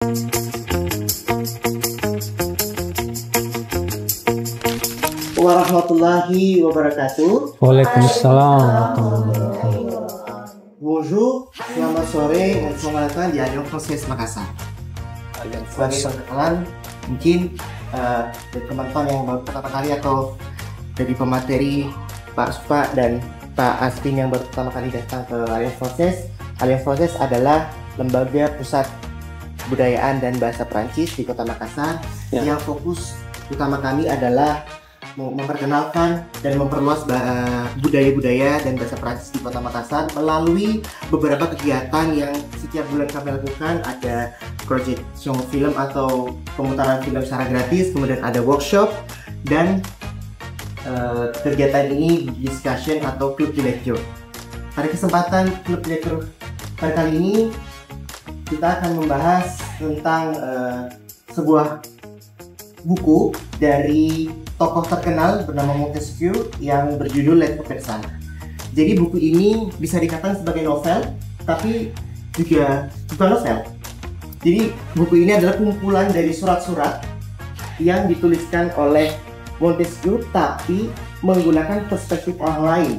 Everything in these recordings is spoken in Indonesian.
Warahmatullahi wabarakatuh. Waalaikumsalam warahmatullahi wabarakatuh. Bonjour, selamat sore dan selamat datang di Alliance Française Makassar. Sebagai perkenalan, mungkin dari teman-teman yang baru pertama kali atau dari pemateri Pak Supa dan Pak Aspin yang baru pertama kali datang ke Alliance Française. Alliance Française adalah lembaga pusat kebudayaan dan bahasa Perancis di Kota Makassar yang fokus utama kami adalah memperkenalkan dan memperluas budaya-budaya dan bahasa Prancis di Kota Makassar melalui beberapa kegiatan yang setiap bulan kami lakukan. Ada projection film atau pemutaran film secara gratis, kemudian ada workshop, dan kegiatan ini discussion atau club de lecture. Pada kesempatan club de lecture pada kali ini kita akan membahas tentang sebuah buku dari tokoh terkenal bernama Montesquieu yang berjudul Lettres Persanes. Jadi buku ini bisa dikatakan sebagai novel, tapi juga bukan novel. Jadi buku ini adalah kumpulan dari surat-surat yang dituliskan oleh Montesquieu tapi menggunakan perspektif orang lain.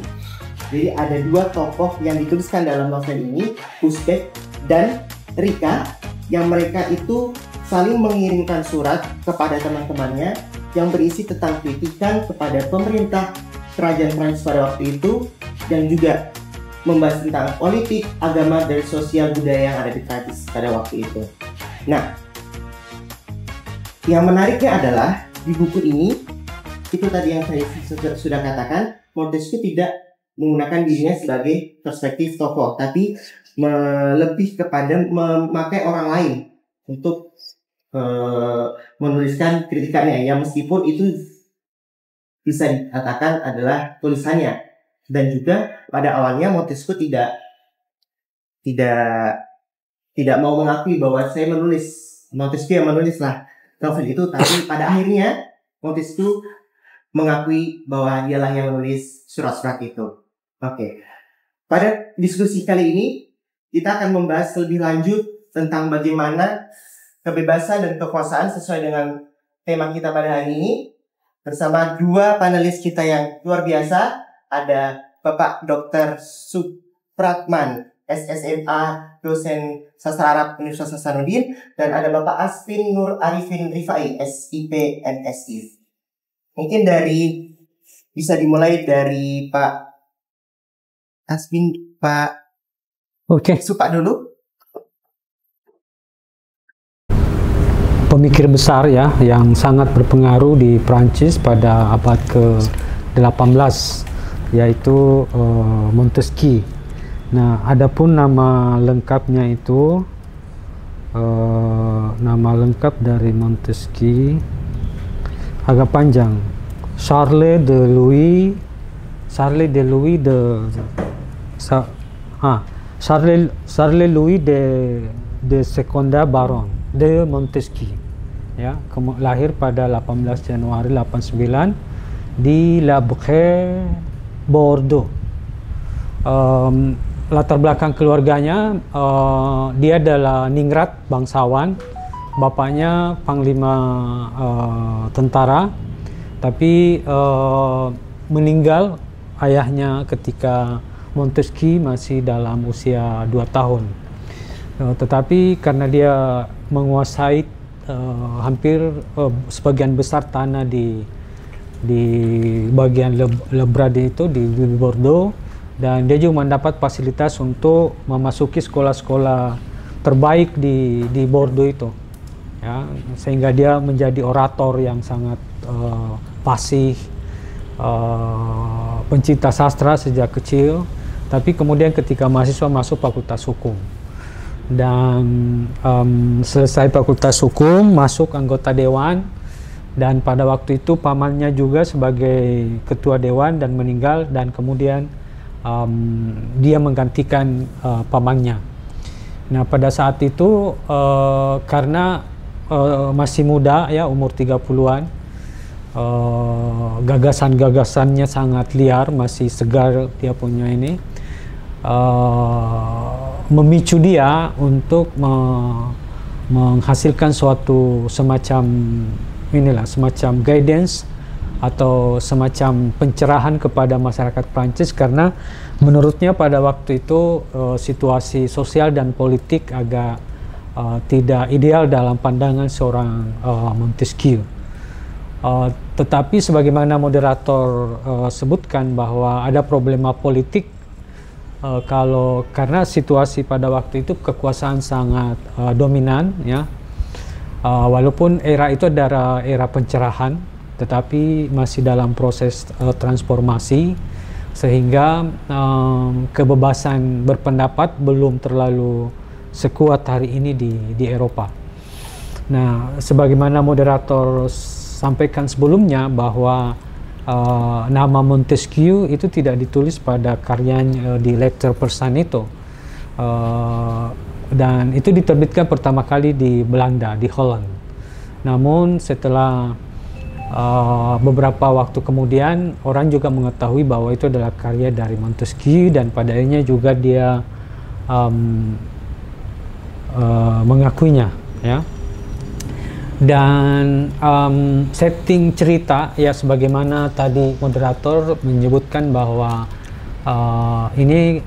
Jadi ada dua tokoh yang dituliskan dalam novel ini, Uzbek dan Rika, yang mereka itu saling mengirimkan surat kepada teman-temannya yang berisi tentang kritikan kepada pemerintah kerajaan Prancis pada waktu itu, dan juga membahas tentang politik, agama, dan sosial budaya yang ada di Prancis pada waktu itu. Nah, yang menariknya adalah di buku ini, itu tadi yang saya sudah katakan, Montesquieu tidak menggunakan dirinya sebagai perspektif tokoh, tapi lebih kepada memakai orang lain untuk menuliskan kritikannya, ya meskipun itu bisa dikatakan adalah tulisannya. Dan juga pada awalnya Montesquieu tidak mau mengakui bahwa Montesquieu yang menulislah novel itu, tapi pada akhirnya Montesquieu mengakui bahwa dialah yang menulis surat-surat itu. Oke. Pada diskusi kali ini kita akan membahas lebih lanjut tentang bagaimana kebebasan dan kekuasaan sesuai dengan tema kita pada hari ini, bersama dua panelis kita yang luar biasa. Ada Bapak Dr. Supratman, SSMA, dosen sastra Arab Universitas Hasanuddin, dan ada Bapak Aspin Nur Arifin Rifai, SIP NSI. Mungkin bisa dimulai dari Pak Aspin, Pak Supa dulu. Pemikir besar ya yang sangat berpengaruh di Prancis pada abad ke-18, yaitu Montesquieu. Nah, adapun nama lengkapnya itu nama lengkap dari Montesquieu agak panjang. Charles de Louis de Secondat Baron de Montesquieu, ya, lahir pada 18 Januari 89 di La Boucle, Bordeaux. Latar belakang keluarganya, dia adalah ningrat, bangsawan, bapaknya panglima tentara, tapi meninggal ayahnya ketika Montesquieu masih dalam usia 2 tahun. Tetapi karena dia menguasai hampir sebagian besar tanah di bagian Le Brade itu di Bordeaux, dan dia juga mendapat fasilitas untuk memasuki sekolah-sekolah terbaik di Bordeaux itu, ya, sehingga dia menjadi orator yang sangat fasih, pencinta sastra sejak kecil. Tapi kemudian ketika mahasiswa masuk Fakultas Hukum, dan selesai Fakultas Hukum, masuk anggota dewan, dan pada waktu itu pamannya juga sebagai ketua dewan dan meninggal, dan kemudian dia menggantikan pamannya. Nah, pada saat itu karena masih muda ya, umur 30-an, gagasan-gagasannya sangat liar, masih segar, dia punya ini memicu dia untuk menghasilkan suatu semacam semacam guidance atau semacam pencerahan kepada masyarakat Prancis, karena menurutnya pada waktu itu situasi sosial dan politik agak tidak ideal dalam pandangan seorang Montesquieu. Tetapi sebagaimana moderator sebutkan bahwa ada problema politik karena situasi pada waktu itu kekuasaan sangat dominan, ya. Walaupun era itu adalah era pencerahan, tetapi masih dalam proses transformasi, sehingga kebebasan berpendapat belum terlalu sekuat hari ini di Eropa. Nah, sebagaimana moderator sampaikan sebelumnya bahwa nama Montesquieu itu tidak ditulis pada karyanya di Lecture Personae, dan itu diterbitkan pertama kali di Belanda, di Holland. Namun setelah beberapa waktu kemudian orang juga mengetahui bahwa itu adalah karya dari Montesquieu, dan pada akhirnya juga dia mengakuinya, ya. Dan setting cerita, ya, sebagaimana tadi moderator menyebutkan bahwa ini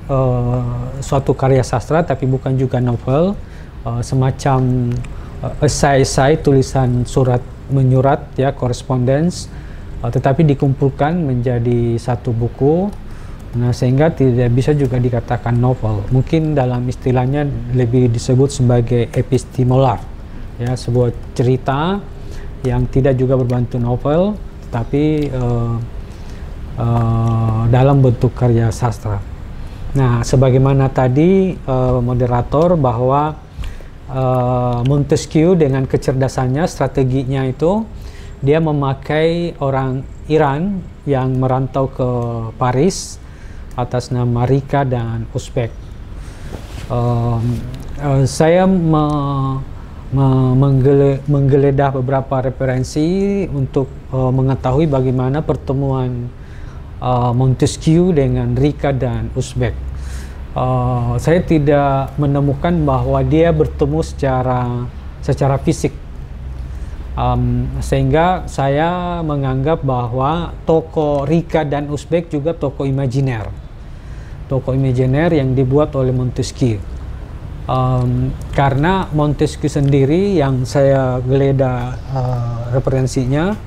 suatu karya sastra tapi bukan juga novel, semacam esai-esai, tulisan surat menyurat, ya, correspondence, tetapi dikumpulkan menjadi satu buku. Nah, sehingga tidak bisa juga dikatakan novel. Mungkin dalam istilahnya lebih disebut sebagai epistolar, ya, sebuah cerita yang tidak juga berbentuk novel, tetapi dalam bentuk karya sastra. Nah, sebagaimana tadi moderator bahwa Montesquieu dengan kecerdasannya, strateginya itu dia memakai orang Iran yang merantau ke Paris atas nama Rika dan Uzbek. Saya menggeledah beberapa referensi untuk mengetahui bagaimana pertemuan Montesquieu dengan Rika dan Uzbek. Saya tidak menemukan bahwa dia bertemu secara fisik, sehingga saya menganggap bahwa tokoh Rika dan Uzbek juga tokoh imajiner yang dibuat oleh Montesquieu. Karena Montesquieu sendiri yang saya geledah referensinya,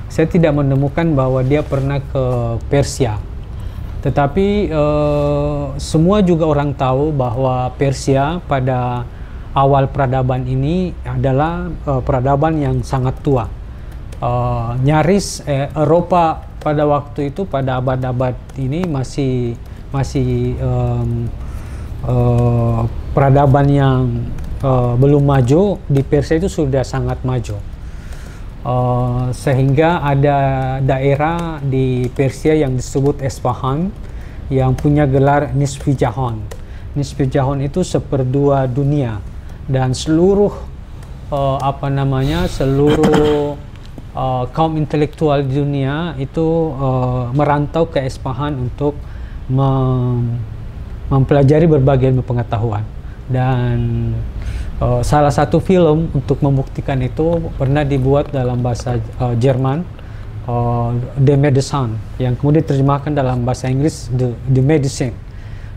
saya tidak menemukan bahwa dia pernah ke Persia. Tetapi semua juga orang tahu bahwa Persia pada awal peradaban ini adalah peradaban yang sangat tua. Nyaris Eropa pada waktu itu, pada abad-abad ini masih peradaban yang belum maju. Di Persia itu sudah sangat maju. Sehingga ada daerah di Persia yang disebut Esfahan yang punya gelar Nisfi Jahan. Nisfi Jahan itu seperdua dunia, dan seluruh seluruh kaum intelektual di dunia itu merantau ke Esfahan untuk mempelajari berbagai ilmu pengetahuan. Dan salah satu film untuk membuktikan itu pernah dibuat dalam bahasa Jerman, The Medicine, yang kemudian diterjemahkan dalam bahasa Inggris The Medicine,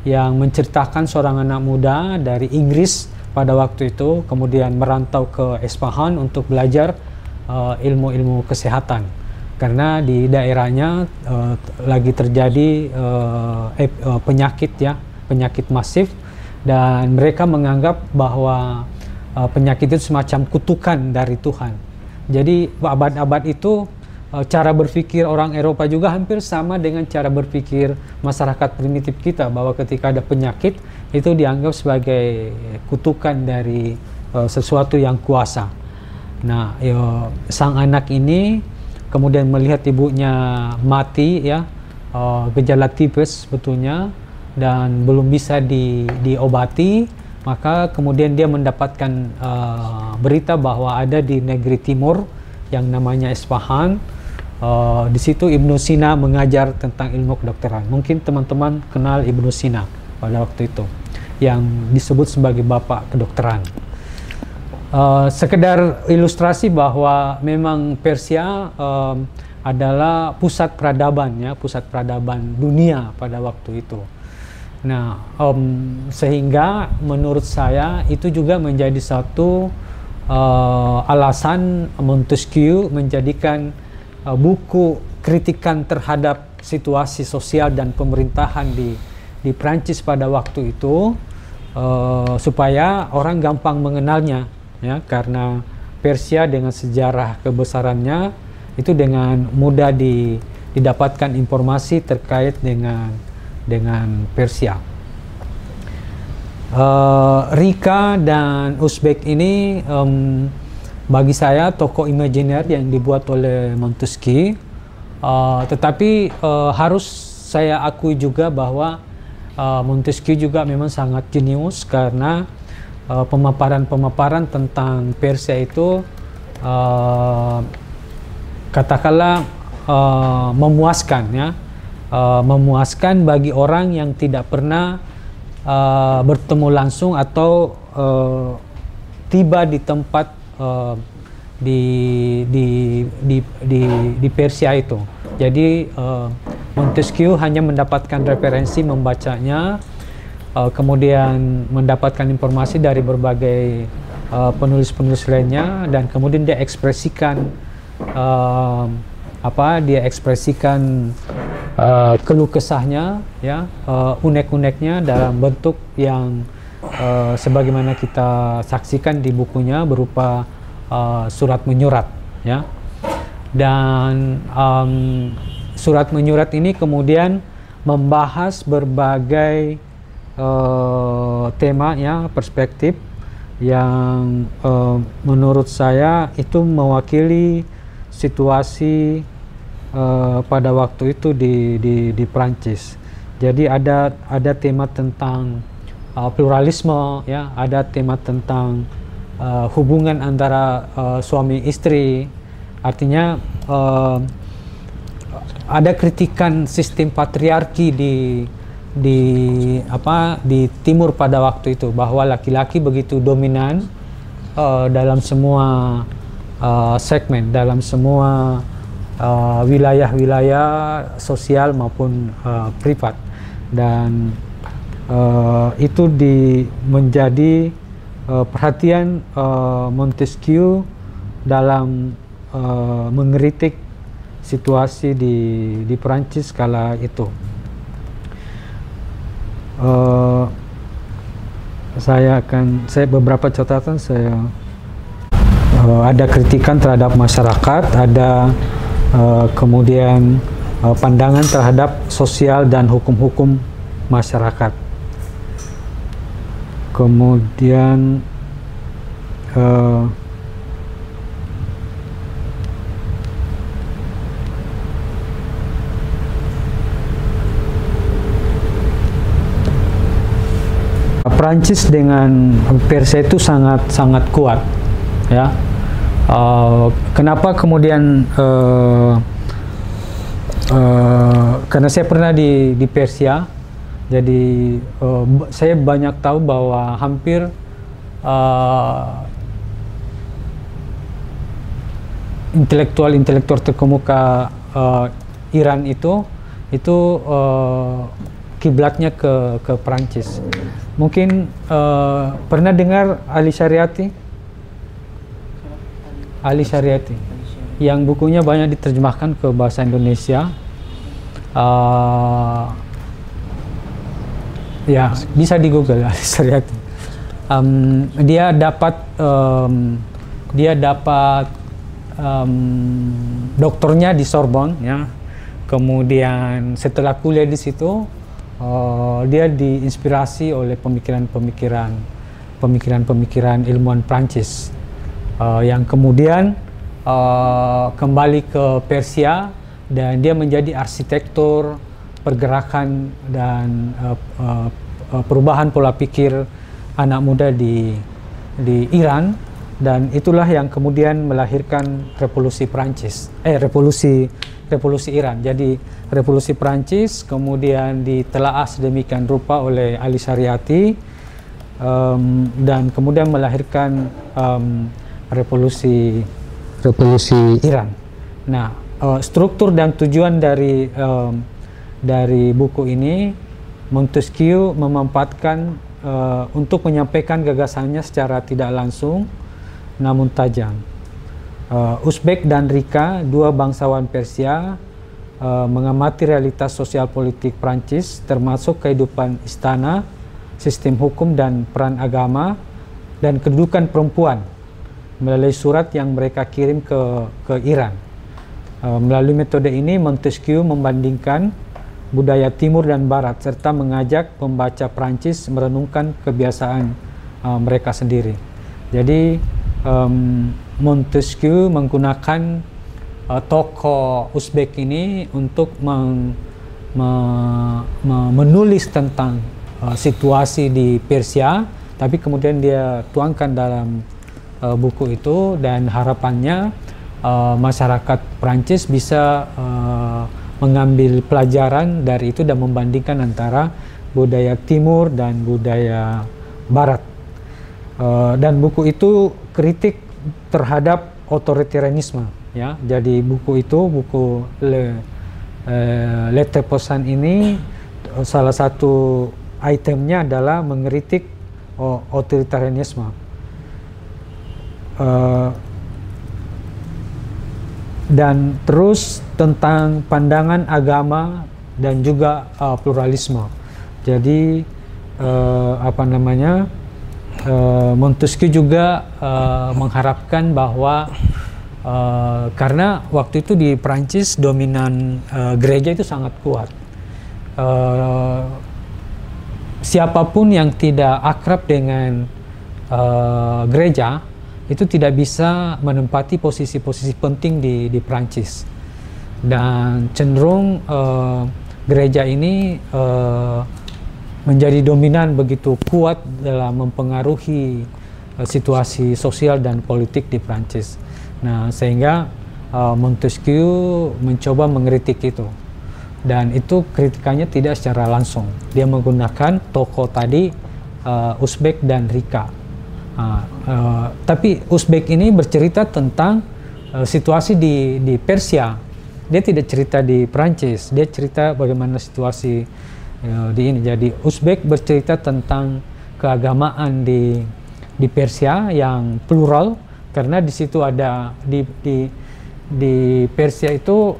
yang menceritakan seorang anak muda dari Inggris pada waktu itu kemudian merantau ke Esfahan untuk belajar ilmu-ilmu kesehatan, karena di daerahnya lagi terjadi penyakit masif. Dan mereka menganggap bahwa penyakit itu semacam kutukan dari Tuhan. Jadi abad-abad itu cara berpikir orang Eropa juga hampir sama dengan cara berpikir masyarakat primitif kita, bahwa ketika ada penyakit itu dianggap sebagai kutukan dari sesuatu yang kuasa. Nah, sang anak ini kemudian melihat ibunya mati, ya, gejala tipes sebetulnya, dan belum bisa diobati, maka kemudian dia mendapatkan berita bahwa ada di negeri timur yang namanya Esfahan. Di situ Ibnu Sina mengajar tentang ilmu kedokteran. Mungkin teman-teman kenal Ibnu Sina pada waktu itu, yang disebut sebagai bapak kedokteran. Sekedar ilustrasi bahwa memang Persia adalah pusat peradaban, ya, pusat peradaban dunia pada waktu itu. Nah, sehingga menurut saya itu juga menjadi satu alasan Montesquieu menjadikan buku kritikan terhadap situasi sosial dan pemerintahan di Prancis pada waktu itu supaya orang gampang mengenalnya, ya, karena Persia dengan sejarah kebesarannya itu dengan mudah didapatkan informasi terkait dengan Persia. Rika dan Uzbek ini bagi saya tokoh imajiner yang dibuat oleh Montesquieu, tetapi harus saya akui juga bahwa Montesquieu juga memang sangat jenius karena pemaparan-pemaparan tentang Persia itu katakanlah memuaskan, ya, memuaskan bagi orang yang tidak pernah bertemu langsung atau tiba di tempat di Persia itu. Jadi Montesquieu hanya mendapatkan referensi membacanya, kemudian mendapatkan informasi dari berbagai penulis-penulis lainnya, dan kemudian dia ekspresikan keluh kesahnya, ya, unek-uneknya dalam bentuk yang sebagaimana kita saksikan di bukunya berupa surat menyurat, ya. Dan surat menyurat ini kemudian membahas berbagai tema, ya, perspektif yang menurut saya itu mewakili situasi pada waktu itu di Prancis. Jadi ada tema tentang pluralisme, ya, ada tema tentang hubungan antara suami istri, artinya ada kritikan sistem patriarki di timur pada waktu itu, bahwa laki-laki begitu dominan dalam semua segmen, dalam semua wilayah-wilayah sosial maupun privat, dan itu menjadi perhatian Montesquieu dalam mengkritik situasi di Prancis kala itu. Saya beberapa catatan saya ada kritikan terhadap masyarakat, ada kemudian pandangan terhadap sosial dan hukum-hukum masyarakat. Kemudian Prancis dengan Persia itu sangat kuat, ya. Kenapa kemudian karena saya pernah di Persia, jadi saya banyak tahu bahwa hampir intelektual terkemuka Iran itu kiblatnya ke Prancis. Mungkin pernah dengar Ali Shariati? Ali Shariati, yang bukunya banyak diterjemahkan ke bahasa Indonesia. Ya, bisa di Google Ali Shariati. Dia dapat doktornya di Sorbonne, ya. Kemudian setelah kuliah di situ, dia diinspirasi oleh pemikiran ilmuwan Prancis yang kemudian kembali ke Persia, dan dia menjadi arsitektur pergerakan dan perubahan pola pikir anak muda di Iran, dan itulah yang kemudian melahirkan revolusi Prancis, revolusi Iran. Jadi revolusi Prancis kemudian ditelaah sedemikian rupa oleh Ali Shariati, dan kemudian melahirkan revolusi Iran. Nah, struktur dan tujuan dari buku ini, Montesquieu memanfaatkan untuk menyampaikan gagasannya secara tidak langsung namun tajam. Uzbek dan Rika, dua bangsawan Persia, mengamati realitas sosial politik Prancis, termasuk kehidupan istana, sistem hukum dan peran agama, dan kedudukan perempuan melalui surat yang mereka kirim ke Iran. Melalui metode ini, Montesquieu membandingkan budaya Timur dan Barat serta mengajak pembaca Prancis merenungkan kebiasaan mereka sendiri. Jadi Montesquieu menggunakan tokoh Uzbek ini untuk menulis tentang situasi di Persia, tapi kemudian dia tuangkan dalam buku itu, dan harapannya masyarakat Prancis bisa mengambil pelajaran dari itu dan membandingkan antara budaya Timur dan budaya Barat. Dan buku itu kritik terhadap otoritarianisme, ya. Jadi buku Le Teposan ini salah satu itemnya adalah mengkritik otoritarianisme. Dan terus tentang pandangan agama dan juga pluralisme. Jadi Montesquieu juga mengharapkan bahwa karena waktu itu di Prancis dominan gereja itu sangat kuat. Siapapun yang tidak akrab dengan gereja itu tidak bisa menempati posisi-posisi penting di Prancis, dan cenderung gereja ini menjadi dominan begitu kuat dalam mempengaruhi situasi sosial dan politik di Prancis. Nah, sehingga Montesquieu mencoba mengkritik itu, dan itu kritikannya tidak secara langsung. Dia menggunakan tokoh tadi, Uzbek dan Rika. Tapi Uzbek ini bercerita tentang situasi di Persia. Dia tidak cerita di Prancis, dia cerita bagaimana situasi di ini. Jadi Uzbek bercerita tentang keagamaan di Persia yang plural, karena di situ ada di Persia itu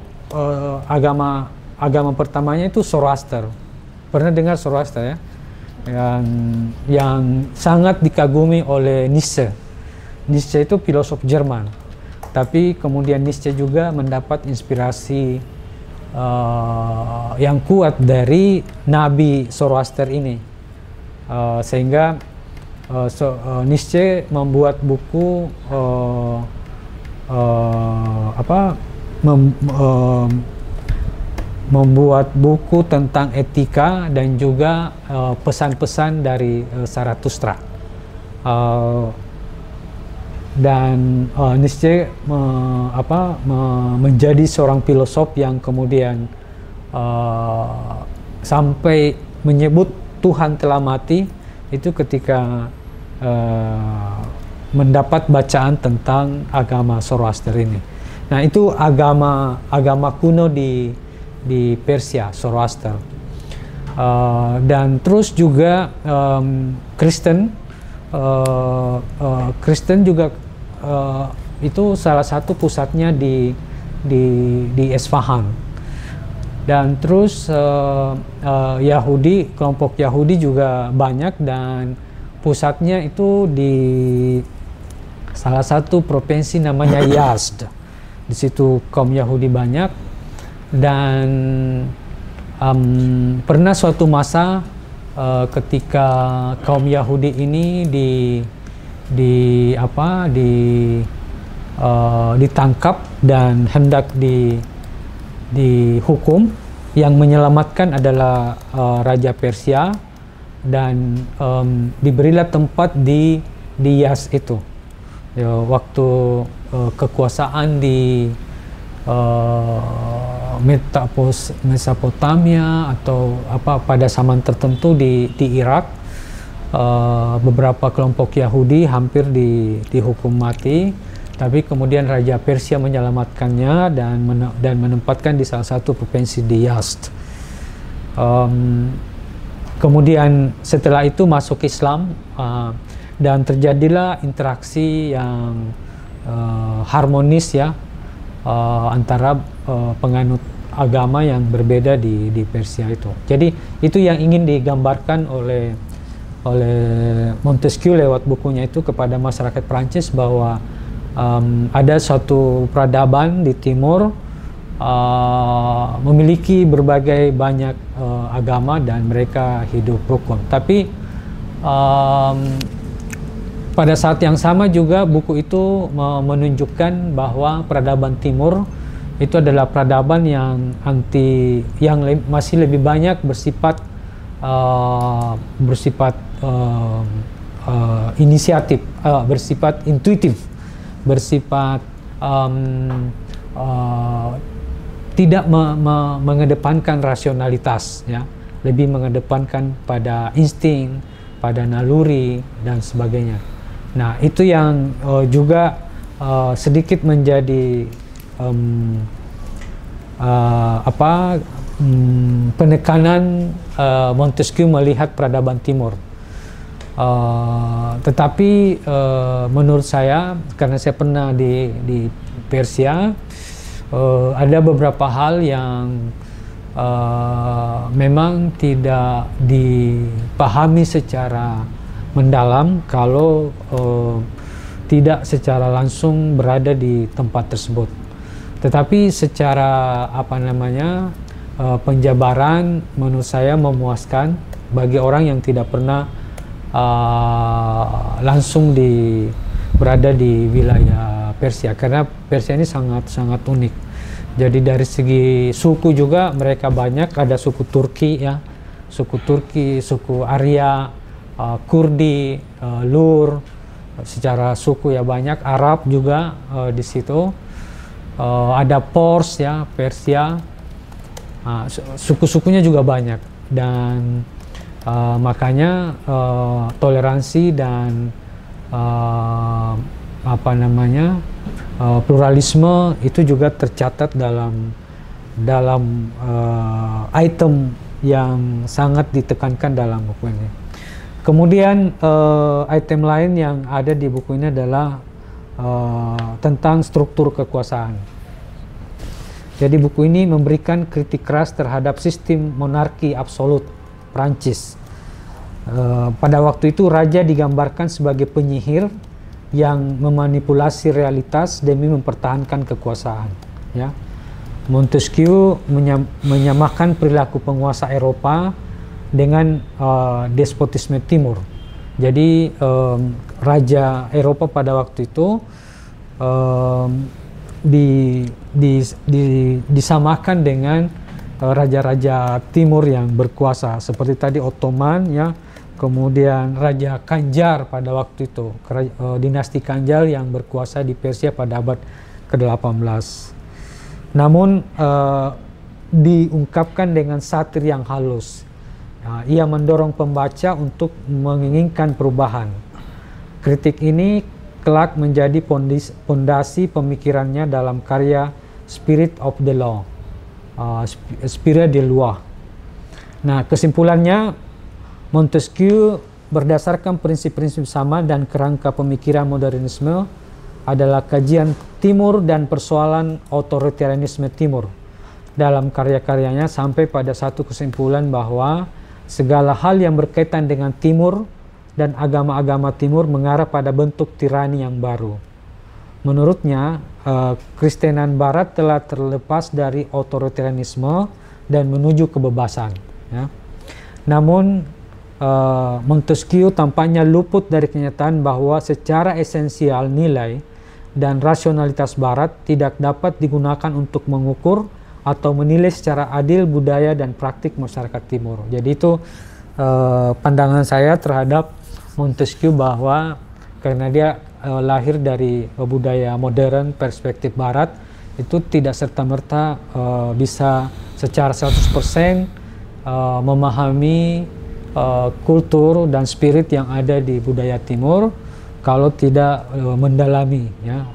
agama pertamanya itu Zoroaster. Pernah dengar Zoroaster, ya? Yang sangat dikagumi oleh Nietzsche. Nietzsche itu filosof Jerman, tapi kemudian Nietzsche juga mendapat inspirasi yang kuat dari Nabi Zoroaster ini, sehingga Nietzsche membuat buku membuat buku tentang etika dan juga pesan-pesan dari Zarathustra. Dan Nietzsche menjadi seorang filosof yang kemudian sampai menyebut Tuhan telah mati itu ketika mendapat bacaan tentang agama Zoroaster ini. Nah, itu agama kuno di Persia, Zoroaster. Dan terus juga Kristen juga itu salah satu pusatnya di Esfahan. Dan terus Yahudi, kelompok Yahudi juga banyak, dan pusatnya itu di salah satu provinsi namanya Yazd. Di situ kaum Yahudi banyak. Dan pernah suatu masa ketika kaum Yahudi ini ditangkap dan hendak dihukum, yang menyelamatkan adalah Raja Persia, dan diberilah tempat di Yazd itu. Ya, waktu kekuasaan di Mesopotamia atau pada zaman tertentu di Irak, beberapa kelompok Yahudi hampir dihukum mati, tapi kemudian Raja Persia menyelamatkannya dan menempatkan di salah satu provinsi di Yazd. Kemudian setelah itu masuk Islam, dan terjadilah interaksi yang harmonis ya, antara penganut agama yang berbeda di Persia itu. Jadi itu yang ingin digambarkan oleh Montesquieu lewat bukunya itu kepada masyarakat Prancis, bahwa ada suatu peradaban di timur memiliki berbagai banyak agama dan mereka hidup rukun. Tapi pada saat yang sama juga buku itu menunjukkan bahwa peradaban timur itu adalah peradaban yang masih lebih banyak bersifat inisiatif, bersifat intuitif, bersifat tidak mengedepankan rasionalitas, ya, lebih mengedepankan pada insting, pada naluri dan sebagainya. Nah, itu yang juga sedikit menjadi penekanan Montesquieu melihat peradaban timur. Tetapi menurut saya, karena saya pernah di Persia, ada beberapa hal yang memang tidak dipahami secara mendalam kalau tidak secara langsung berada di tempat tersebut. Tetapi secara penjabaran menurut saya memuaskan bagi orang yang tidak pernah langsung berada di wilayah Persia, karena Persia ini sangat unik. Jadi dari segi suku juga mereka banyak, ada suku Turki ya, suku Arya, Kurdi, Lur, secara suku ya banyak, Arab juga di situ, ada Pors ya, Persia, suku-sukunya juga banyak, dan makanya toleransi dan pluralisme itu juga tercatat dalam item yang sangat ditekankan dalam buku ini. Kemudian item lain yang ada di buku ini adalah tentang struktur kekuasaan. Jadi buku ini memberikan kritik keras terhadap sistem monarki absolut Prancis. Pada waktu itu raja digambarkan sebagai penyihir yang memanipulasi realitas demi mempertahankan kekuasaan. Ya. Montesquieu menyamakan perilaku penguasa Eropa dengan despotisme Timur. Jadi raja Eropa pada waktu itu disamakan dengan raja-raja Timur yang berkuasa, seperti tadi Ottoman ya. Kemudian Raja Kanjar pada waktu itu, dinasti Kanjar yang berkuasa di Persia pada abad ke-18. Namun diungkapkan dengan satir yang halus. Ia mendorong pembaca untuk menginginkan perubahan. Kritik ini kelak menjadi pondasi pemikirannya dalam karya Spirit of the Law, Spirit de Loi. Nah, kesimpulannya, Montesquieu berdasarkan prinsip-prinsip sama dan kerangka pemikiran modernisme adalah kajian Timur dan persoalan otoritarianisme Timur. Dalam karya-karyanya sampai pada satu kesimpulan bahwa segala hal yang berkaitan dengan Timur dan agama-agama Timur mengarah pada bentuk tirani yang baru. Menurutnya, Kristenan Barat telah terlepas dari otoritarianisme dan menuju kebebasan. Ya. Namun, Montesquieu tampaknya luput dari kenyataan bahwa secara esensial nilai dan rasionalitas Barat tidak dapat digunakan untuk mengukur atau menilai secara adil budaya dan praktik masyarakat Timur. Jadi itu pandangan saya terhadap Montesquieu, bahwa karena dia lahir dari budaya modern, perspektif Barat, itu tidak serta-merta bisa secara 100% memahami kultur dan spirit yang ada di budaya Timur kalau tidak mendalami, ya.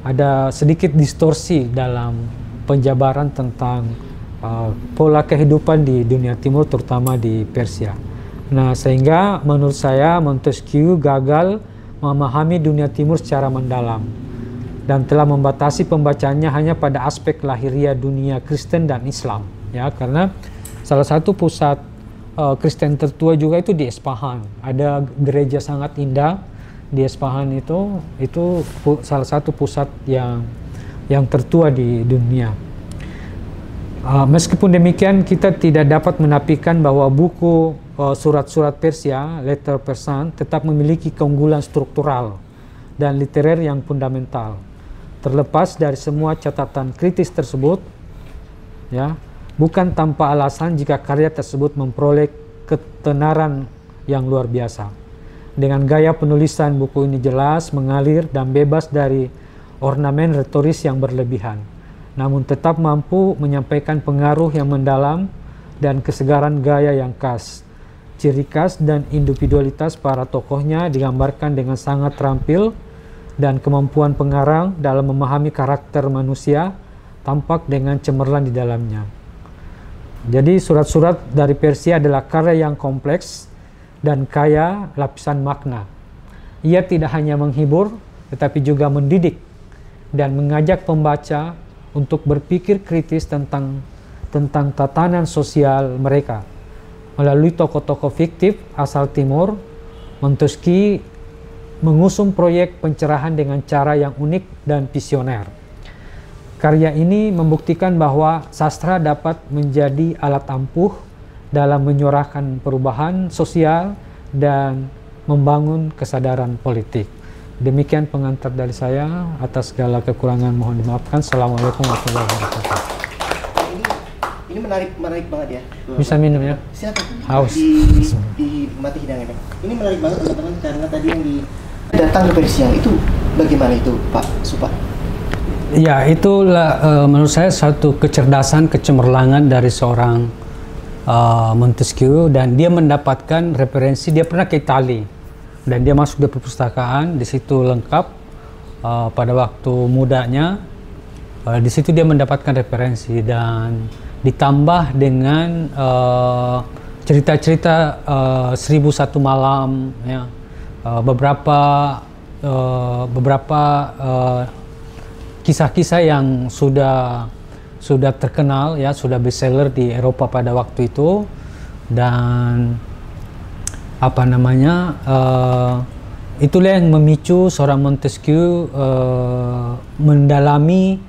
Ada sedikit distorsi dalam penjabaran tentang pola kehidupan di dunia Timur, terutama di Persia. Nah, sehingga menurut saya Montesquieu gagal memahami dunia Timur secara mendalam dan telah membatasi pembacaannya hanya pada aspek lahiriah dunia Kristen dan Islam, ya, karena salah satu pusat Kristen tertua juga itu di Isfahan. Ada gereja sangat indah di Isfahan, itu salah satu pusat yang tertua di dunia. Meskipun demikian, kita tidak dapat menafikan bahwa buku surat-surat Persia, letter Persian, tetap memiliki keunggulan struktural dan literer yang fundamental. Terlepas dari semua catatan kritis tersebut, ya, bukan tanpa alasan jika karya tersebut memperoleh ketenaran yang luar biasa. Dengan gaya penulisan, buku ini jelas, mengalir, dan bebas dari ornamen retoris yang berlebihan, namun tetap mampu menyampaikan pengaruh yang mendalam dan kesegaran gaya yang khas. Ciri khas dan individualitas para tokohnya digambarkan dengan sangat terampil, dan kemampuan pengarang dalam memahami karakter manusia tampak dengan cemerlang di dalamnya. Jadi surat-surat dari Persia adalah karya yang kompleks dan kaya lapisan makna. Ia tidak hanya menghibur, tetapi juga mendidik dan mengajak pembaca untuk berpikir kritis tentang tatanan sosial mereka. Melalui tokoh-tokoh fiktif asal Timur, Montesquieu mengusung proyek pencerahan dengan cara yang unik dan visioner. Karya ini membuktikan bahwa sastra dapat menjadi alat ampuh dalam menyuarakan perubahan sosial dan membangun kesadaran politik. Demikian pengantar dari saya. Atas segala kekurangan mohon dimaafkan. Assalamualaikum warahmatullahi wabarakatuh. Ini menarik banget ya. Bisa minum ya? Siapa? Haus. Di mati hidangannya. Ini menarik banget teman-teman, karena tadi yang datang ke Persia itu bagaimana itu Pak Supa? Ya, itulah menurut saya satu kecerdasan, kecemerlangan dari seorang Montesquieu, dan dia mendapatkan referensi. Dia pernah ke Italia dan dia masuk di perpustakaan, di situ lengkap pada waktu mudanya. Di situ dia mendapatkan referensi dan ditambah dengan cerita-cerita 1001 malam, ya, beberapa kisah-kisah yang sudah terkenal, ya, sudah bestseller di Eropa pada waktu itu. Dan apa namanya, itulah yang memicu seorang Montesquieu mendalami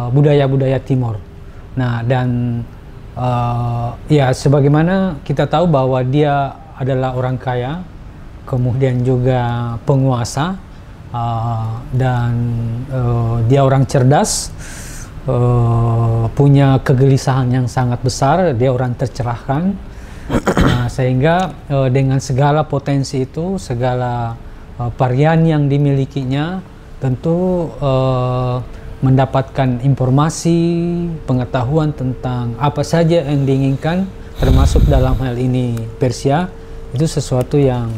budaya-budaya Timur. Nah, dan ya, sebagaimana kita tahu bahwa dia adalah orang kaya, kemudian juga penguasa, dan dia orang cerdas, punya kegelisahan yang sangat besar, dia orang tercerahkan. Nah, sehingga dengan segala potensi itu, segala varian yang dimilikinya, tentu mendapatkan informasi, pengetahuan tentang apa saja yang diinginkan, termasuk dalam hal ini Persia, itu sesuatu yang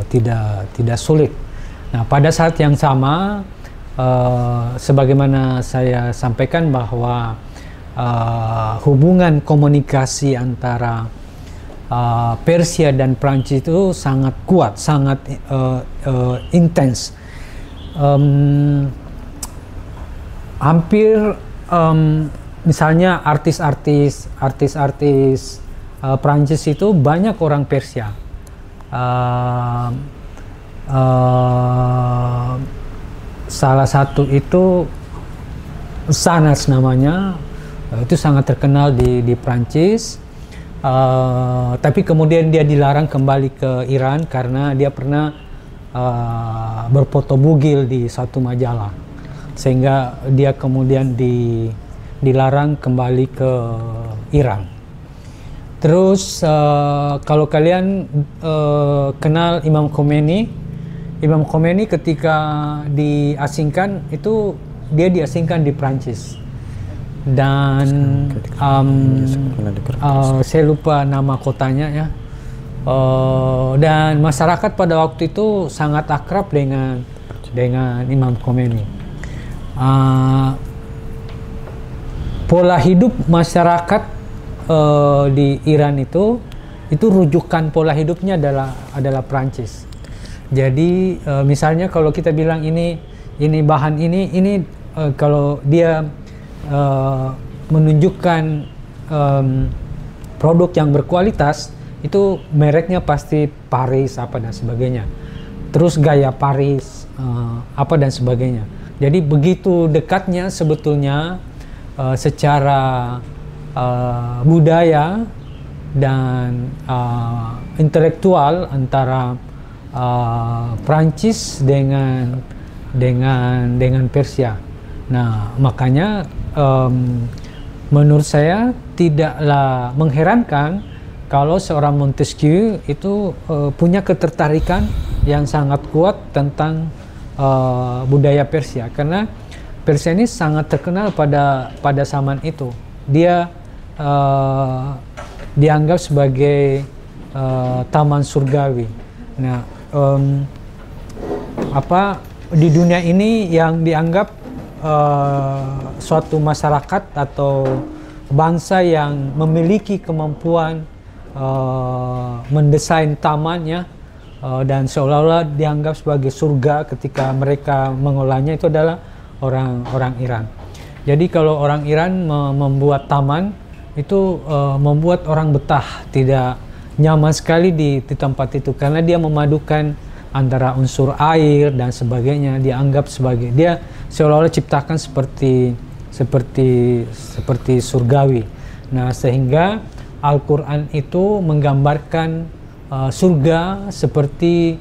tidak sulit. Nah, pada saat yang sama, sebagaimana saya sampaikan bahwa hubungan komunikasi antara Persia dan Prancis itu sangat kuat, sangat intens. Hampir misalnya artis-artis Prancis itu banyak orang Persia. Salah satu itu Sanas namanya, itu sangat terkenal di Prancis. Tapi kemudian dia dilarang kembali ke Iran karena dia pernah berfoto bugil di satu majalah, sehingga dia kemudian dilarang kembali ke Iran. Terus kalau kalian kenal Imam Khomeini ketika diasingkan itu dia diasingkan di Prancis. dan saya lupa nama kotanya ya. Dan masyarakat pada waktu itu sangat akrab dengan Imam Khomeini. Pola hidup masyarakat di Iran itu rujukan pola hidupnya adalah Prancis. Jadi misalnya kalau kita bilang ini bahan ini kalau dia menunjukkan produk yang berkualitas, itu mereknya pasti Paris apa dan sebagainya. Terus gaya Paris apa dan sebagainya. Jadi begitu dekatnya sebetulnya secara budaya dan intelektual antara Prancis dengan Persia. Nah, makanya menurut saya tidaklah mengherankan kalau seorang Montesquieu itu punya ketertarikan yang sangat kuat tentang budaya Persia, karena Persia ini sangat terkenal pada zaman itu. Dia dianggap sebagai taman surgawi. Nah, di dunia ini yang dianggap suatu masyarakat atau bangsa yang memiliki kemampuan mendesain tamannya dan seolah-olah dianggap sebagai surga ketika mereka mengolahnya, itu adalah orang Iran. Jadi kalau orang Iran membuat taman itu membuat orang betah, tidak nyaman sekali di tempat itu, karena dia memadukan antara unsur air dan sebagainya. Dianggap sebagai, dia seolah-olah ciptakan seperti surgawi. Nah, sehingga Al-Quran itu menggambarkan surga seperti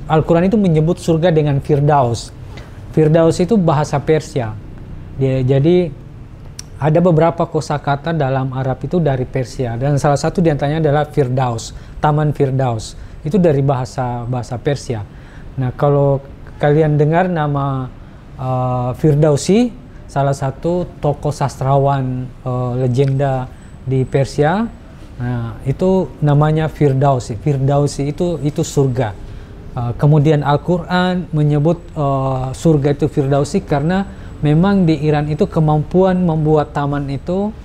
Al-Quran itu menyebut surga dengan Firdaus. Firdaus itu bahasa Persia. Jadi ada beberapa kosakata dalam Arab itu dari Persia, dan salah satu diantaranya adalah Firdaus, Taman Firdaus. Itu dari bahasa Persia. Nah, kalau kalian dengar nama Firdausi, salah satu tokoh sastrawan legenda di Persia, nah itu namanya Firdausi. Firdausi itu surga. Kemudian Al-Quran menyebut surga itu Firdausi karena memang di Iran itu kemampuan membuat taman itu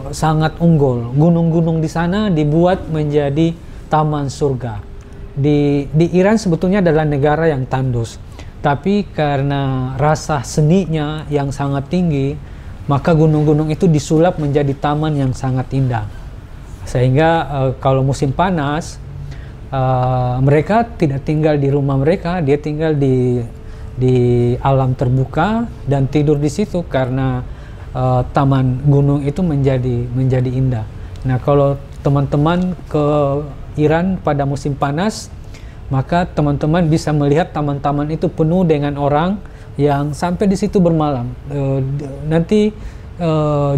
sangat unggul. Gunung-gunung di sana dibuat menjadi taman surga. Di Iran sebetulnya adalah negara yang tandus, tapi karena rasa seninya yang sangat tinggi, maka gunung-gunung itu disulap menjadi taman yang sangat indah. Sehingga kalau musim panas, mereka tidak tinggal di rumah mereka, dia tinggal di alam terbuka dan tidur di situ karena taman gunung itu menjadi indah. Nah, kalau teman-teman ke Iran pada musim panas, maka teman-teman bisa melihat taman-taman itu penuh dengan orang yang sampai di situ bermalam. Nanti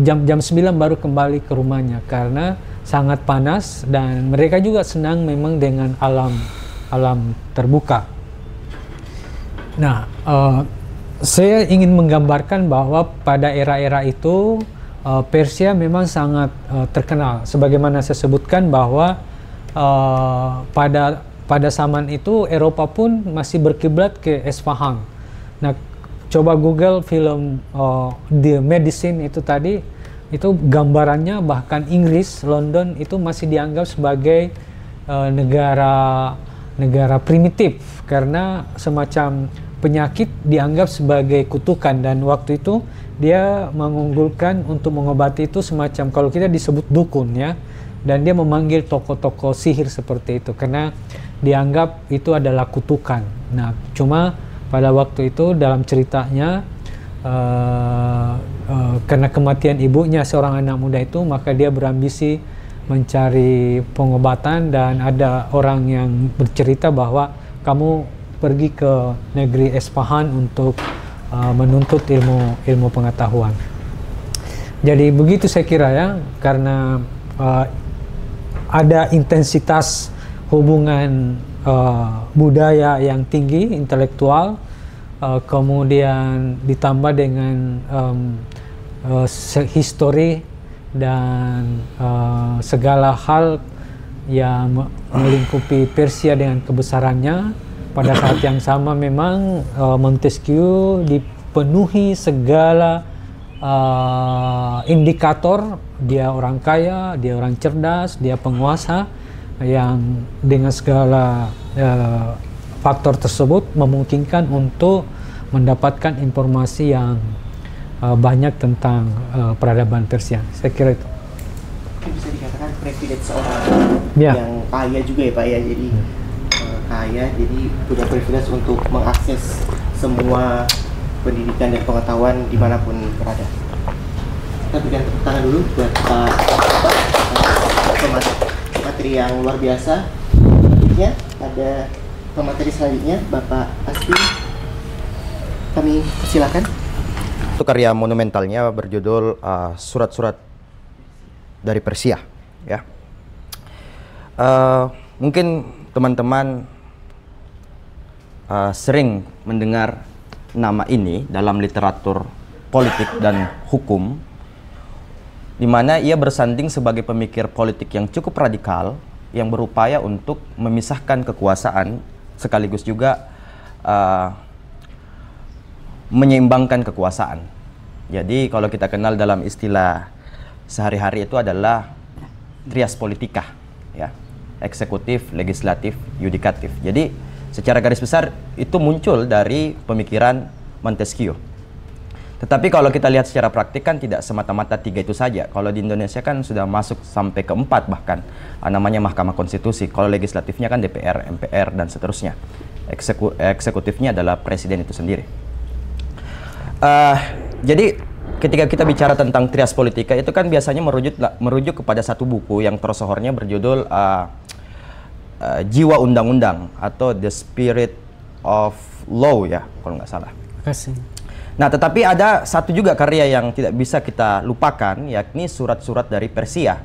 jam 9 baru kembali ke rumahnya karena sangat panas, dan mereka juga senang memang dengan alam terbuka. Nah, saya ingin menggambarkan bahwa pada era-era itu Persia memang sangat terkenal. Sebagaimana saya sebutkan bahwa pada zaman itu Eropa pun masih berkiblat ke Esfahan. Nah, coba Google film The Medicine itu tadi, itu gambarannya bahkan Inggris, London itu masih dianggap sebagai negara primitif karena semacam penyakit dianggap sebagai kutukan, dan waktu itu dia mengunggulkan untuk mengobati itu semacam, kalau kita disebut dukun ya, dan dia memanggil tokoh-tokoh sihir seperti itu karena dianggap itu adalah kutukan. Nah, cuma pada waktu itu dalam ceritanya karena kematian ibunya seorang anak muda itu, maka dia berambisi mencari pengobatan, dan ada orang yang bercerita bahwa kamu pergi ke negeri Esfahan untuk menuntut ilmu pengetahuan. Jadi begitu saya kira ya, karena ada intensitas hubungan budaya yang tinggi, intelektual, kemudian ditambah dengan history dan segala hal yang melingkupi Persia dengan kebesarannya. Pada saat yang sama memang Montesquieu dipenuhi segala indikator. Dia orang kaya, dia orang cerdas, dia penguasa yang dengan segala faktor tersebut memungkinkan untuk mendapatkan informasi yang banyak tentang peradaban Persia. Saya kira itu. Bisa dikatakan privilege seorang Ya. yang kaya juga ya Pak ya, jadi kaya jadi punya privilege untuk mengakses semua pendidikan dan pengetahuan dimanapun berada. Kita berikan tepuk tangan dulu buat materi yang luar biasa. Selanjutnya ada pemateri selanjutnya Bapak Asfi, kami persilakan. Itu karya monumentalnya berjudul Surat-Surat dari Persia, ya. Mungkin teman-teman sering mendengar nama ini dalam literatur politik dan hukum, di mana ia bersanding sebagai pemikir politik yang cukup radikal yang berupaya untuk memisahkan kekuasaan sekaligus juga menyeimbangkan kekuasaan. Jadi kalau kita kenal dalam istilah sehari-hari itu adalah trias politika, ya, eksekutif, legislatif, yudikatif. Jadi secara garis besar itu muncul dari pemikiran Montesquieu. Tetapi kalau kita lihat secara praktik kan tidak semata-mata 3 itu saja. Kalau di Indonesia kan sudah masuk sampai ke 4 bahkan, namanya Mahkamah Konstitusi. Kalau legislatifnya kan DPR, MPR, dan seterusnya. Eksekutifnya adalah presiden itu sendiri. Jadi ketika kita bicara tentang trias politika itu kan biasanya merujuk kepada satu buku yang tersohornya berjudul Jiwa Undang-Undang atau The Spirit of Law, ya, kalau nggak salah. Kasih. Nah, tetapi ada satu juga karya yang tidak bisa kita lupakan, yakni Surat-Surat dari Persia.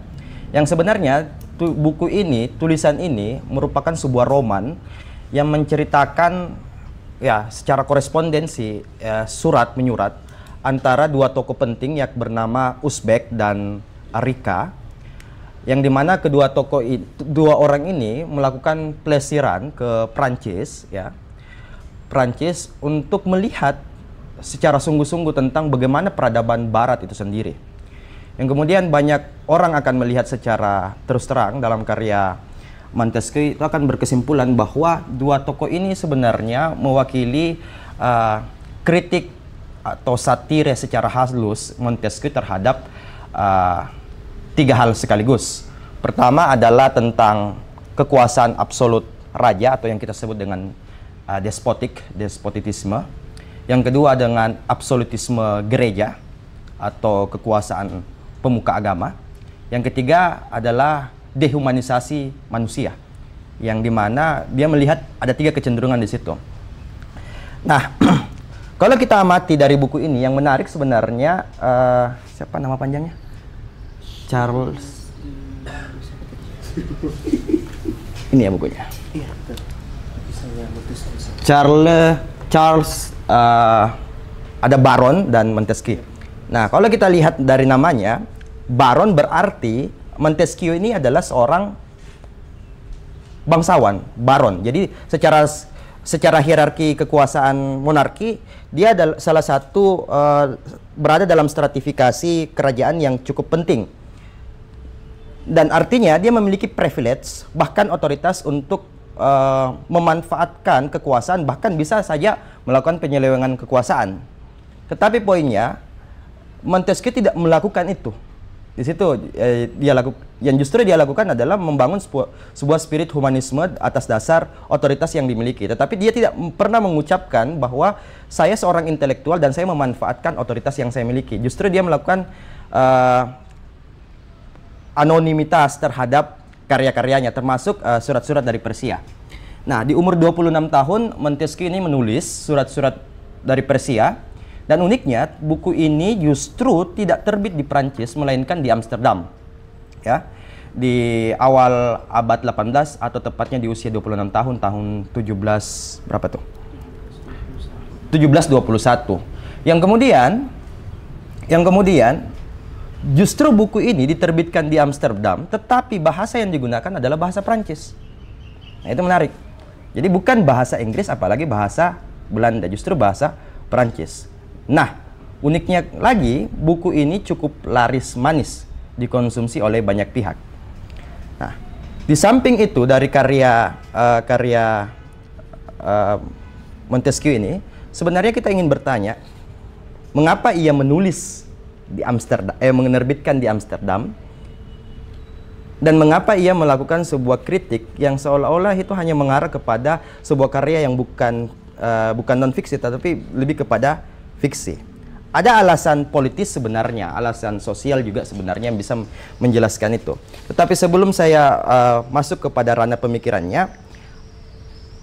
Yang sebenarnya buku ini, tulisan ini merupakan sebuah roman yang menceritakan ya secara korespondensi surat menyurat antara dua tokoh penting yang bernama Uzbek dan Arika, yang dimana dua orang ini melakukan pelesiran ke Prancis, ya, Prancis untuk melihat secara sungguh-sungguh tentang bagaimana peradaban Barat itu sendiri. Yang kemudian banyak orang akan melihat secara terus terang dalam karya Montesquieu itu akan berkesimpulan bahwa dua tokoh ini sebenarnya mewakili kritik atau satire secara halus Montesquieu terhadap 3 hal sekaligus. Pertama adalah tentang kekuasaan absolut raja atau yang kita sebut dengan despotisme. Yang kedua dengan absolutisme gereja atau kekuasaan pemuka agama. Yang ketiga adalah dehumanisasi manusia, yang dimana dia melihat ada 3 kecenderungan di situ. Nah, kalau kita amati dari buku ini, yang menarik sebenarnya siapa nama panjangnya? Charles. Ini ya bukunya. Iya, betul. Charles ada Baron dan Montesquieu. Nah, kalau kita lihat dari namanya, Baron berarti Montesquieu ini adalah seorang bangsawan, Baron. Jadi secara hierarki kekuasaan monarki, dia adalah salah satu berada dalam stratifikasi kerajaan yang cukup penting. Dan artinya dia memiliki privilege, bahkan otoritas untuk memanfaatkan kekuasaan, bahkan bisa saja melakukan penyelewengan kekuasaan. Tetapi poinnya, Montesquieu tidak melakukan itu. Di situ yang justru dia lakukan adalah membangun sebuah spirit humanisme atas dasar otoritas yang dimiliki. Tetapi dia tidak pernah mengucapkan bahwa saya seorang intelektual dan saya memanfaatkan otoritas yang saya miliki. Justru dia melakukan anonimitas terhadap karya-karyanya, termasuk surat-surat dari Persia. Nah, di umur 26 tahun, Montesquieu ini menulis surat-surat dari Persia. Dan uniknya, buku ini justru tidak terbit di Prancis, melainkan di Amsterdam. Ya, di awal abad 18 atau tepatnya di usia 26 tahun, tahun 17 berapa tuh? 1721. Yang kemudian justru buku ini diterbitkan di Amsterdam, tetapi bahasa yang digunakan adalah bahasa Prancis. Nah, itu menarik. Jadi bukan bahasa Inggris, apalagi bahasa Belanda, justru bahasa Prancis. Nah, uniknya lagi, buku ini cukup laris manis dikonsumsi oleh banyak pihak. Nah, di samping itu dari karya Montesquieu ini, sebenarnya kita ingin bertanya, mengapa ia menulis di Amsterdam, menerbitkan di Amsterdam, dan mengapa ia melakukan sebuah kritik yang seolah-olah itu hanya mengarah kepada sebuah karya yang bukan non fiksi, tetapi lebih kepada fiksi. Ada alasan politis sebenarnya, alasan sosial juga sebenarnya yang bisa menjelaskan itu. Tetapi sebelum saya masuk kepada ranah pemikirannya,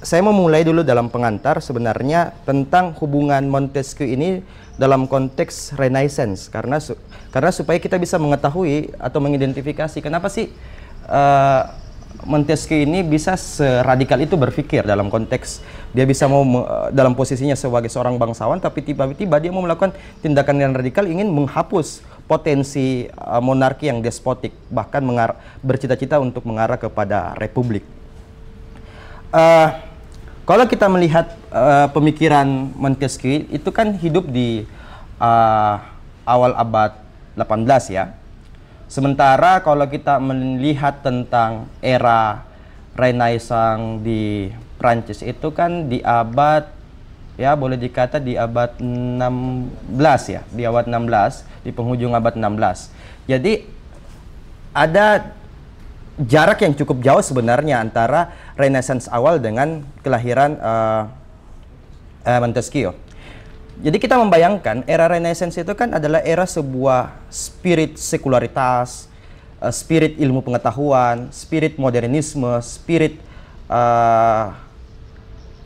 saya mau mulai dulu dalam pengantar sebenarnya tentang hubungan Montesquieu ini dalam konteks Renaissance, karena supaya kita bisa mengetahui atau mengidentifikasi kenapa sih Montesquieu ini bisa seradikal itu berpikir dalam konteks dia bisa dalam posisinya sebagai seorang bangsawan, tapi tiba-tiba dia mau melakukan tindakan yang radikal, ingin menghapus potensi monarki yang despotik, bahkan bercita-cita untuk mengarah kepada republik. Kalau kita melihat pemikiran Montesquieu itu kan hidup di awal abad 18 ya. Sementara kalau kita melihat tentang era Renaissance di Prancis itu kan di abad, ya boleh dikata di abad 16 ya, di abad 16, di penghujung abad 16. Jadi ada jarak yang cukup jauh sebenarnya antara Renaissance awal dengan kelahiran Montesquieu. Jadi kita membayangkan era Renaissance itu kan adalah era sebuah spirit sekularitas, spirit ilmu pengetahuan, spirit modernisme, spirit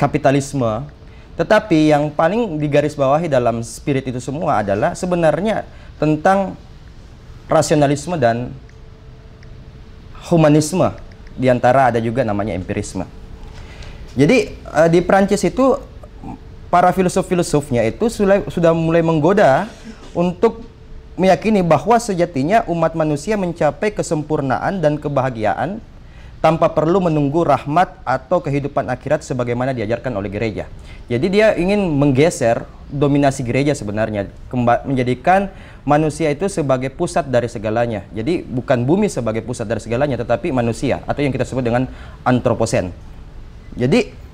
kapitalisme. Tetapi yang paling digarisbawahi dalam spirit itu semua adalah sebenarnya tentang rasionalisme dan humanisme. Di antara ada juga namanya empirisme. Jadi di Prancis itu para filsuf-filsufnya itu sudah mulai menggoda untuk meyakini bahwa sejatinya umat manusia mencapai kesempurnaan dan kebahagiaan tanpa perlu menunggu rahmat atau kehidupan akhirat sebagaimana diajarkan oleh gereja. Jadi dia ingin menggeser dominasi gereja sebenarnya, menjadikan manusia itu sebagai pusat dari segalanya. Jadi bukan bumi sebagai pusat dari segalanya, tetapi manusia atau yang kita sebut dengan antroposen. Jadi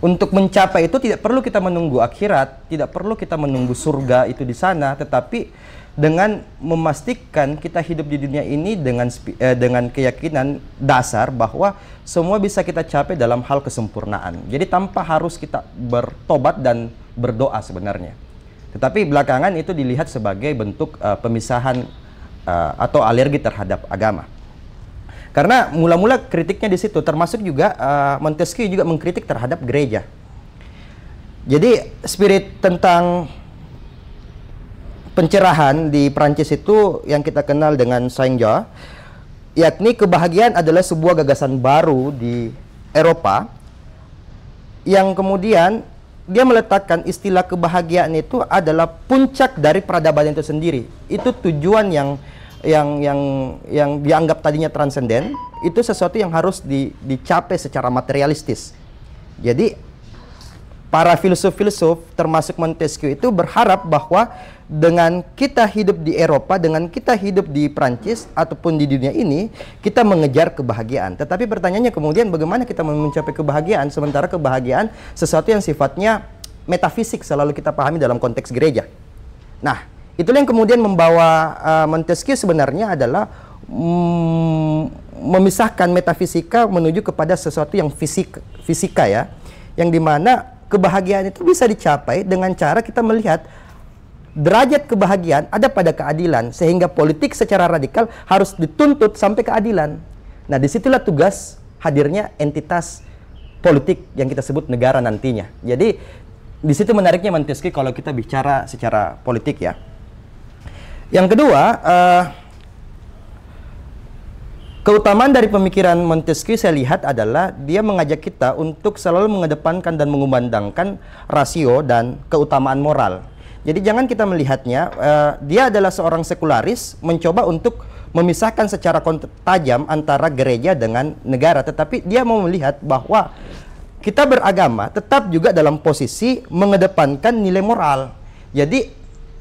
untuk mencapai itu tidak perlu kita menunggu akhirat, tidak perlu kita menunggu surga itu di sana, tetapi dengan memastikan kita hidup di dunia ini dengan keyakinan dasar bahwa semua bisa kita capai dalam hal kesempurnaan. Jadi tanpa harus kita bertobat dan berdoa sebenarnya. Tetapi belakangan itu dilihat sebagai bentuk pemisahan atau alergi terhadap agama. Karena mula-mula kritiknya di situ, termasuk juga Montesquieu juga mengkritik terhadap gereja. Jadi spirit tentang pencerahan di Prancis itu yang kita kenal dengan Saint-Jean, yakni kebahagiaan adalah sebuah gagasan baru di Eropa yang kemudian dia meletakkan istilah kebahagiaan itu adalah puncak dari peradaban itu sendiri. Itu tujuan yang dianggap tadinya transenden, itu sesuatu yang harus dicapai secara materialistis. Jadi para filsuf-filsuf termasuk Montesquieu itu berharap bahwa dengan kita hidup di Eropa, dengan kita hidup di Prancis ataupun di dunia ini, kita mengejar kebahagiaan. Tetapi pertanyaannya kemudian bagaimana kita mencapai kebahagiaan, sementara kebahagiaan sesuatu yang sifatnya metafisik selalu kita pahami dalam konteks gereja. Nah, itulah yang kemudian membawa Montesquieu sebenarnya adalah memisahkan metafisika menuju kepada sesuatu yang fisika ya, yang dimana kebahagiaan itu bisa dicapai dengan cara kita melihat derajat kebahagiaan ada pada keadilan, sehingga politik secara radikal harus dituntut sampai keadilan. Nah, disitulah tugas hadirnya entitas politik yang kita sebut negara nantinya. Jadi di situ menariknya Montesquieu kalau kita bicara secara politik ya. Yang kedua, keutamaan dari pemikiran Montesquieu saya lihat adalah dia mengajak kita untuk selalu mengedepankan dan mengumandangkan rasio dan keutamaan moral. Jadi jangan kita melihatnya, dia adalah seorang sekularis mencoba untuk memisahkan secara tajam antara gereja dengan negara. Tetapi dia mau melihat bahwa kita beragama tetap juga dalam posisi mengedepankan nilai moral. Jadi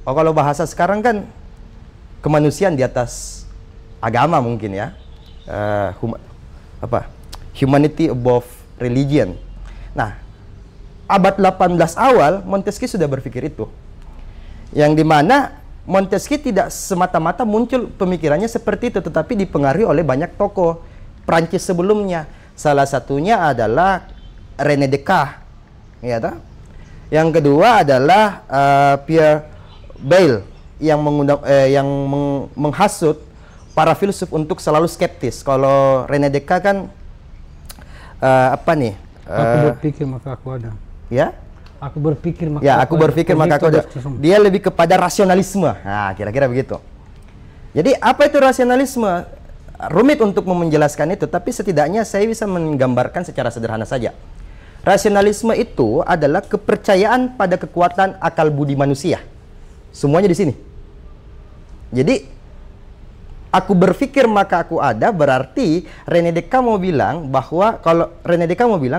kalau bahasa sekarang kan kemanusiaan di atas agama mungkin ya. Humanity above religion. Nah, abad 18 awal Montesquieu sudah berpikir itu. Yang dimana Montesquieu tidak semata-mata muncul pemikirannya seperti itu, tetapi dipengaruhi oleh banyak tokoh Prancis sebelumnya. Salah satunya adalah René Descartes, ya toh? Yang kedua adalah Pierre Bayle yang menghasut para filsuf untuk selalu skeptis. Kalau René Descartes kan aku berpikir maka aku ada. Ya? Aku berpikir maka aku berpikir maka aku ada. Dia lebih kepada rasionalisme. Nah, kira-kira begitu. Jadi apa itu rasionalisme? Rumit untuk menjelaskan itu, tapi setidaknya saya bisa menggambarkan secara sederhana saja. Rasionalisme itu adalah kepercayaan pada kekuatan akal budi manusia. Semuanya di sini. Jadi aku berpikir maka aku ada, berarti René Descartes mau bilang bahwa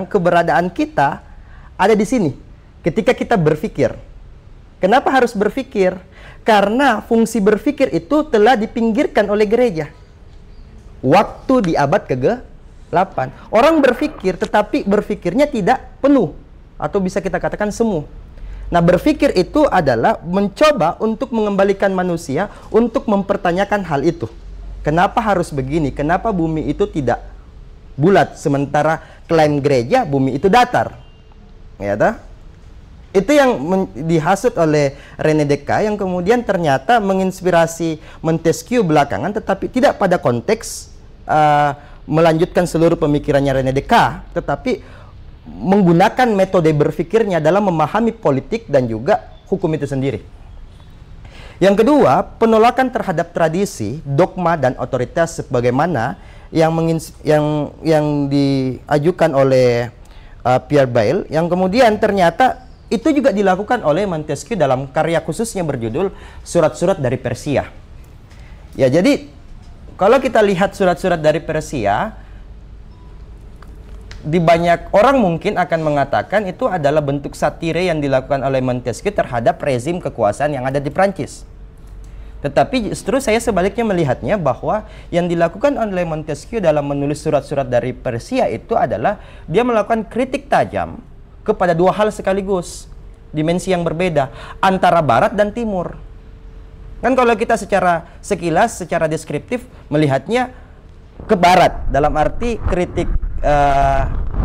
keberadaan kita ada di sini. Ketika kita berpikir. Kenapa harus berpikir? Karena fungsi berpikir itu telah dipinggirkan oleh gereja. Waktu di abad ke-8. Orang berpikir, tetapi berpikirnya tidak penuh. Atau bisa kita katakan semu. Nah, berpikir itu adalah mencoba untuk mengembalikan manusia untuk mempertanyakan hal itu. Kenapa harus begini? Kenapa bumi itu tidak bulat? Sementara klaim gereja, bumi itu datar. Ya toh? Itu yang dihasut oleh René Descartes yang kemudian ternyata menginspirasi Montesquieu belakangan, tetapi tidak pada konteks melanjutkan seluruh pemikirannya René Descartes, tetapi menggunakan metode berpikirnya dalam memahami politik dan juga hukum itu sendiri. Yang kedua, penolakan terhadap tradisi, dogma dan otoritas sebagaimana yang diajukan oleh Pierre Bayle, yang kemudian ternyata itu juga dilakukan oleh Montesquieu dalam karya khususnya berjudul Surat-surat dari Persia. Ya, jadi kalau kita lihat surat-surat dari Persia, di banyak orang mungkin akan mengatakan itu adalah bentuk satire yang dilakukan oleh Montesquieu terhadap rezim kekuasaan yang ada di Prancis. Tetapi justru saya sebaliknya melihatnya bahwa yang dilakukan oleh Montesquieu dalam menulis surat-surat dari Persia itu adalah dia melakukan kritik tajam kepada dua hal sekaligus, dimensi yang berbeda antara barat dan timur. Kan kalau kita secara sekilas, secara deskriptif melihatnya ke barat, dalam arti kritik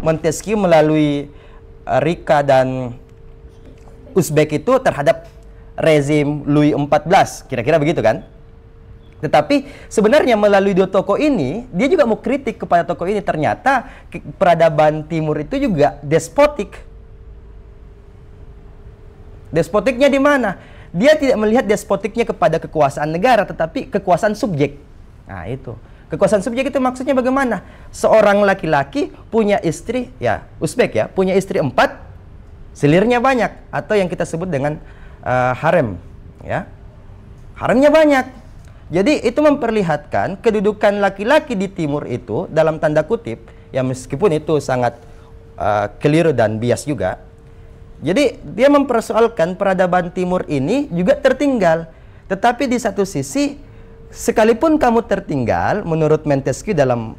Montesquieu melalui Rika dan Uzbek itu terhadap rezim Louis XIV, kira-kira begitu kan? Tetapi sebenarnya melalui dua tokoh ini, dia juga mau kritik kepada tokoh ini. Ternyata peradaban timur itu juga despotik. Despotiknya di mana? Dia tidak melihat despotiknya kepada kekuasaan negara, tetapi kekuasaan subjek. Nah, itu. Kekuasaan subjek itu maksudnya bagaimana? Seorang laki-laki punya istri, ya, Uzbek ya, punya istri 4, selirnya banyak, atau yang kita sebut dengan harem, ya. Haremnya banyak. Jadi itu memperlihatkan kedudukan laki-laki di timur itu dalam tanda kutip, ya meskipun itu sangat keliru dan bias juga. Jadi dia mempersoalkan peradaban timur ini juga tertinggal. Tetapi di satu sisi, sekalipun kamu tertinggal, menurut Montesquieu dalam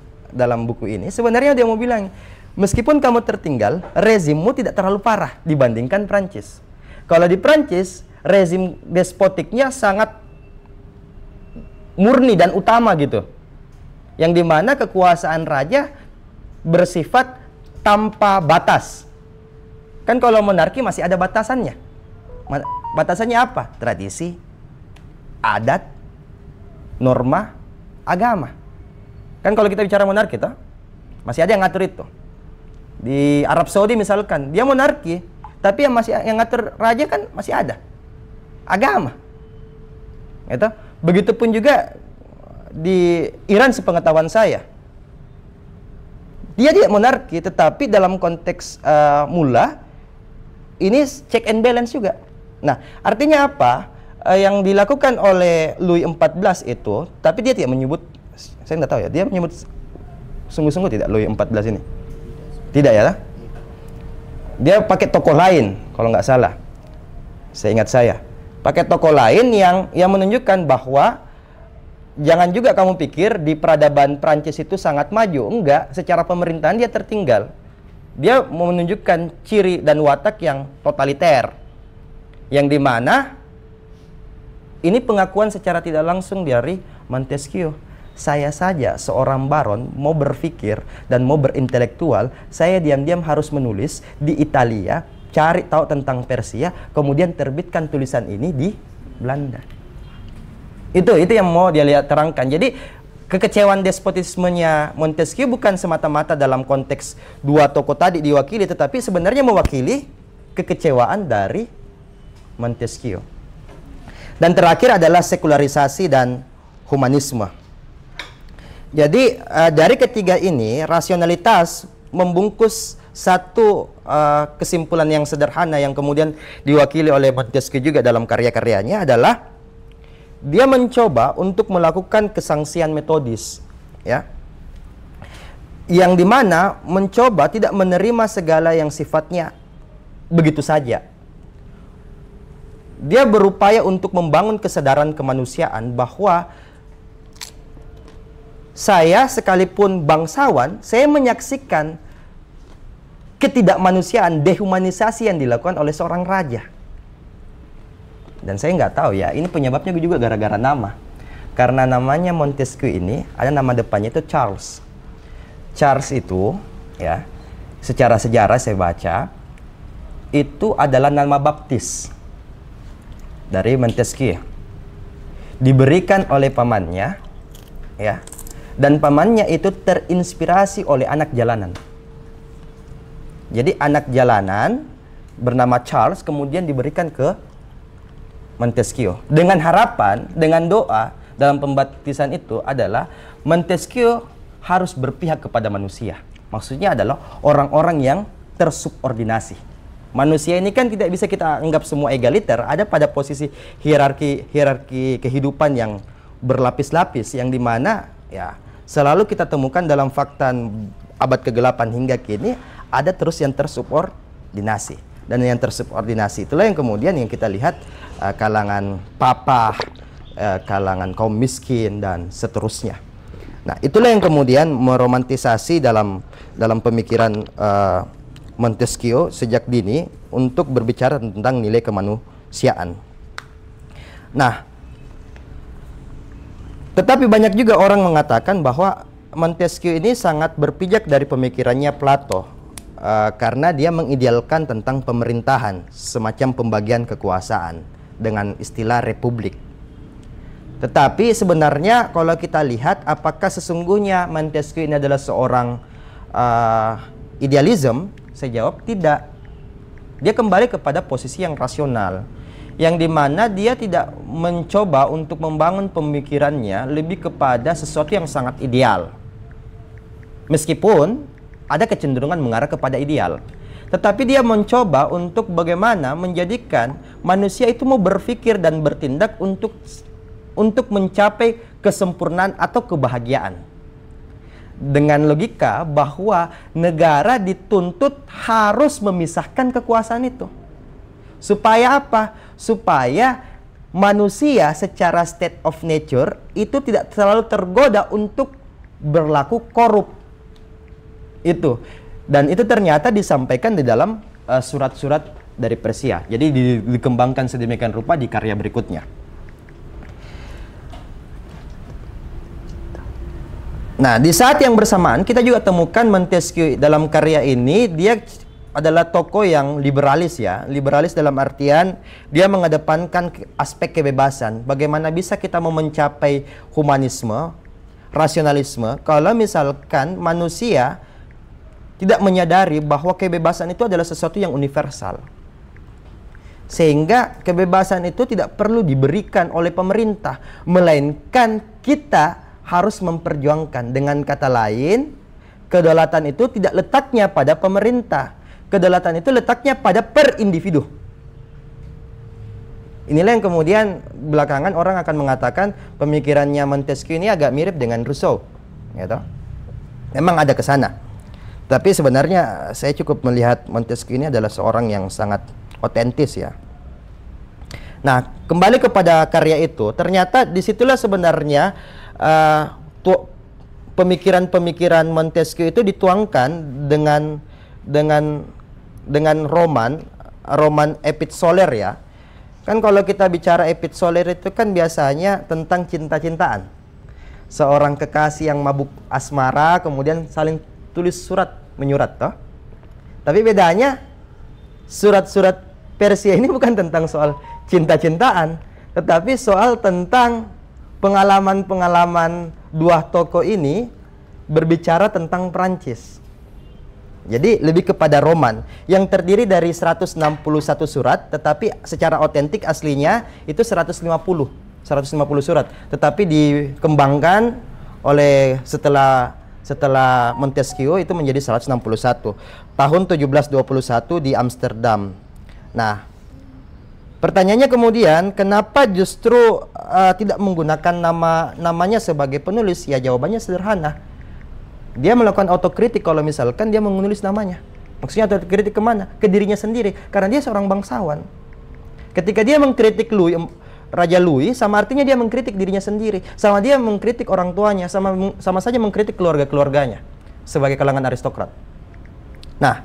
buku ini, sebenarnya dia mau bilang, meskipun kamu tertinggal, rezimmu tidak terlalu parah dibandingkan Prancis. Kalau di Prancis, rezim despotiknya sangat murni dan utama gitu. Yang dimana kekuasaan raja bersifat tanpa batas. Kan kalau monarki masih ada batasannya. Batasannya apa? Tradisi, adat, norma, agama. Kan kalau kita bicara monarki toh, masih ada yang ngatur itu. Di Arab Saudi misalkan, dia monarki, tapi yang ngatur raja kan masih ada. Agama. Gitu. Begitupun juga di Iran sepengetahuan saya. Dia tidak monarki, tetapi dalam konteks mula ini check and balance juga. Nah, artinya apa? Yang dilakukan oleh Louis XIV itu, tapi dia tidak menyebut, saya nggak tahu ya, dia menyebut sungguh-sungguh tidak Louis XIV ini? Tidak ya? Dia pakai tokoh lain, kalau nggak salah. Seingat saya, pakai tokoh lain yang menunjukkan bahwa jangan juga kamu pikir di peradaban Prancis itu sangat maju. Enggak, secara pemerintahan dia tertinggal. Dia menunjukkan ciri dan watak yang totaliter, yang dimana ini pengakuan secara tidak langsung dari Montesquieu. Saya saja seorang baron mau berpikir dan mau berintelektual, saya diam-diam harus menulis di Italia, cari tahu tentang Persia, kemudian terbitkan tulisan ini di Belanda. Itu yang mau dia lihat terangkan. Jadi kekecewaan despotismenya Montesquieu bukan semata-mata dalam konteks dua tokoh tadi diwakili, tetapi sebenarnya mewakili kekecewaan dari Montesquieu. Dan terakhir adalah sekularisasi dan humanisme. Jadi dari ketiga ini, rasionalitas membungkus satu kesimpulan yang sederhana yang kemudian diwakili oleh Montesquieu juga dalam karya-karyanya adalah dia mencoba untuk melakukan kesangsian metodis, ya, yang dimana mencoba tidak menerima segala yang sifatnya begitu saja. Dia berupaya untuk membangun kesadaran kemanusiaan bahwa saya sekalipun bangsawan, saya menyaksikan ketidakmanusiaan, dehumanisasi yang dilakukan oleh seorang raja. Dan saya nggak tahu ya, ini penyebabnya juga gara-gara nama. Karena namanya Montesquieu ini, ada nama depannya itu Charles. Charles itu, ya, secara sejarah saya baca, itu adalah nama baptis dari Montesquieu. Diberikan oleh pamannya, ya, dan pamannya itu terinspirasi oleh anak jalanan. Jadi anak jalanan bernama Charles kemudian diberikan ke Montesquieu dengan harapan, dengan doa dalam pembaptisan itu adalah Montesquieu harus berpihak kepada manusia. Maksudnya adalah orang-orang yang tersubordinasi. Manusia ini kan tidak bisa kita anggap semua egaliter, ada pada posisi hierarki kehidupan yang berlapis-lapis, yang dimana ya selalu kita temukan dalam fakta abad ke-8 hingga kini ada terus yang tersubordinasi. Dan yang tersubordinasi itulah yang kemudian yang kita lihat kalangan papa, kalangan kaum miskin dan seterusnya. Nah, itulah yang kemudian meromantisasi dalam pemikiran Montesquieu sejak dini untuk berbicara tentang nilai kemanusiaan. Nah, tetapi banyak juga orang mengatakan bahwa Montesquieu ini sangat berpijak dari pemikirannya Plato. Karena dia mengidealkan tentang pemerintahan, semacam pembagian kekuasaan dengan istilah republik. Tetapi sebenarnya kalau kita lihat apakah sesungguhnya Montesquieu ini adalah seorang idealisme, saya jawab tidak. Dia kembali kepada posisi yang rasional, yang dimana dia tidak mencoba untuk membangun pemikirannya lebih kepada sesuatu yang sangat ideal. Meskipun ada kecenderungan mengarah kepada ideal, tetapi dia mencoba untuk bagaimana menjadikan manusia itu mau berpikir dan bertindak untuk mencapai kesempurnaan atau kebahagiaan. Dengan logika bahwa negara dituntut harus memisahkan kekuasaan itu. Supaya apa? Supaya manusia secara state of nature itu tidak terlalu tergoda untuk berlaku korup. Itu, dan itu ternyata disampaikan di dalam surat-surat dari Persia. Jadi dikembangkan sedemikian rupa di karya berikutnya. Nah, di saat yang bersamaan kita juga temukan Montesquieu dalam karya ini, dia adalah tokoh yang liberalis ya. Liberalis dalam artian dia mengedepankan aspek kebebasan. Bagaimana bisa kita mau mencapai humanisme, rasionalisme kalau misalkan manusia tidak menyadari bahwa kebebasan itu adalah sesuatu yang universal. Sehingga kebebasan itu tidak perlu diberikan oleh pemerintah, melainkan kita harus memperjuangkan. Dengan kata lain, kedaulatan itu tidak letaknya pada pemerintah. Kedaulatan itu letaknya pada per individu. Inilah yang kemudian belakangan orang akan mengatakan pemikirannya Montesquieu ini agak mirip dengan Rousseau, gitu. Memang ada ke sana. Tapi sebenarnya saya cukup melihat Montesquieu ini adalah seorang yang sangat otentis ya. Nah, kembali kepada karya itu, ternyata disitulah sebenarnya pemikiran-pemikiran Montesquieu itu dituangkan dengan roman Epit Soler ya. Kan kalau kita bicara Epit Soler itu kan biasanya tentang cinta-cintaan. Seorang kekasih yang mabuk asmara kemudian saling tulis surat menyurat toh. Tapi bedanya surat-surat Persia ini bukan tentang soal cinta-cintaan, tetapi soal tentang pengalaman-pengalaman dua tokoh ini berbicara tentang Prancis. Jadi lebih kepada roman yang terdiri dari 161 surat, tetapi secara otentik aslinya itu 150 surat, tetapi dikembangkan oleh setelah Montesquieu itu menjadi 161 tahun 1721 di Amsterdam. Nah, pertanyaannya kemudian kenapa justru tidak menggunakan namanya sebagai penulis? Ya jawabannya sederhana. Dia melakukan autokritik kalau misalkan dia menulis namanya. Maksudnya autokritik kemana? Ke dirinya sendiri. Karena dia seorang bangsawan. Ketika dia mengkritik Raja Louis, sama artinya dia mengkritik dirinya sendiri. Sama dia mengkritik orang tuanya. Sama saja mengkritik keluarga-keluarganya. Sebagai kalangan aristokrat. Nah,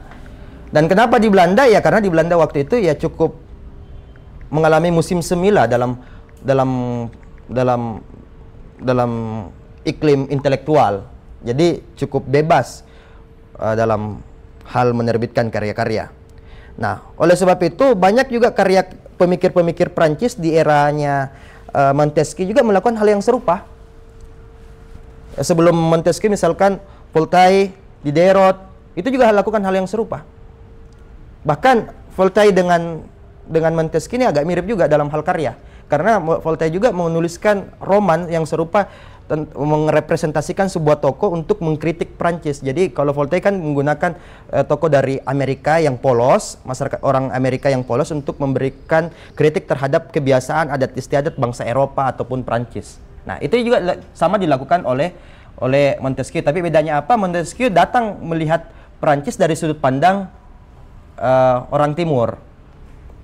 dan kenapa di Belanda? Ya karena di Belanda waktu itu ya cukup mengalami musim semila dalam iklim intelektual. Jadi cukup bebas dalam hal menerbitkan karya-karya. Nah, oleh sebab itu banyak juga karya pemikir-pemikir Prancis di eranya Montesquieu juga melakukan hal yang serupa. Sebelum Montesquieu misalkan Voltaire, Diderot itu juga melakukan hal yang serupa. Bahkan Voltaire dengan Montesquieu ini agak mirip juga dalam hal karya. Karena Voltaire juga menuliskan roman yang serupa merepresentasikan sebuah tokoh untuk mengkritik Prancis. Jadi kalau Voltaire kan menggunakan tokoh dari Amerika yang polos, masyarakat orang Amerika yang polos untuk memberikan kritik terhadap kebiasaan adat istiadat bangsa Eropa ataupun Prancis. Nah, itu juga sama dilakukan oleh Montesquieu. Tapi bedanya apa? Montesquieu datang melihat Prancis dari sudut pandang orang Timur.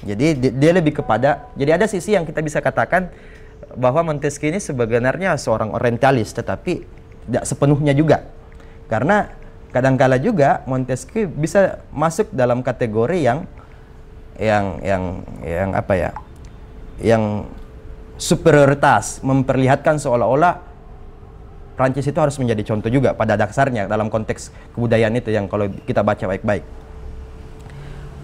Jadi dia lebih kepada, jadi ada sisi yang kita bisa katakan bahwa Montesquieu ini sebenarnya seorang orientalis, tetapi tidak sepenuhnya juga. Karena kadangkala juga Montesquieu bisa masuk dalam kategori yang apa ya? Yang superioritas, memperlihatkan seolah-olah Prancis itu harus menjadi contoh juga pada dasarnya dalam konteks kebudayaan itu yang kalau kita baca baik-baik.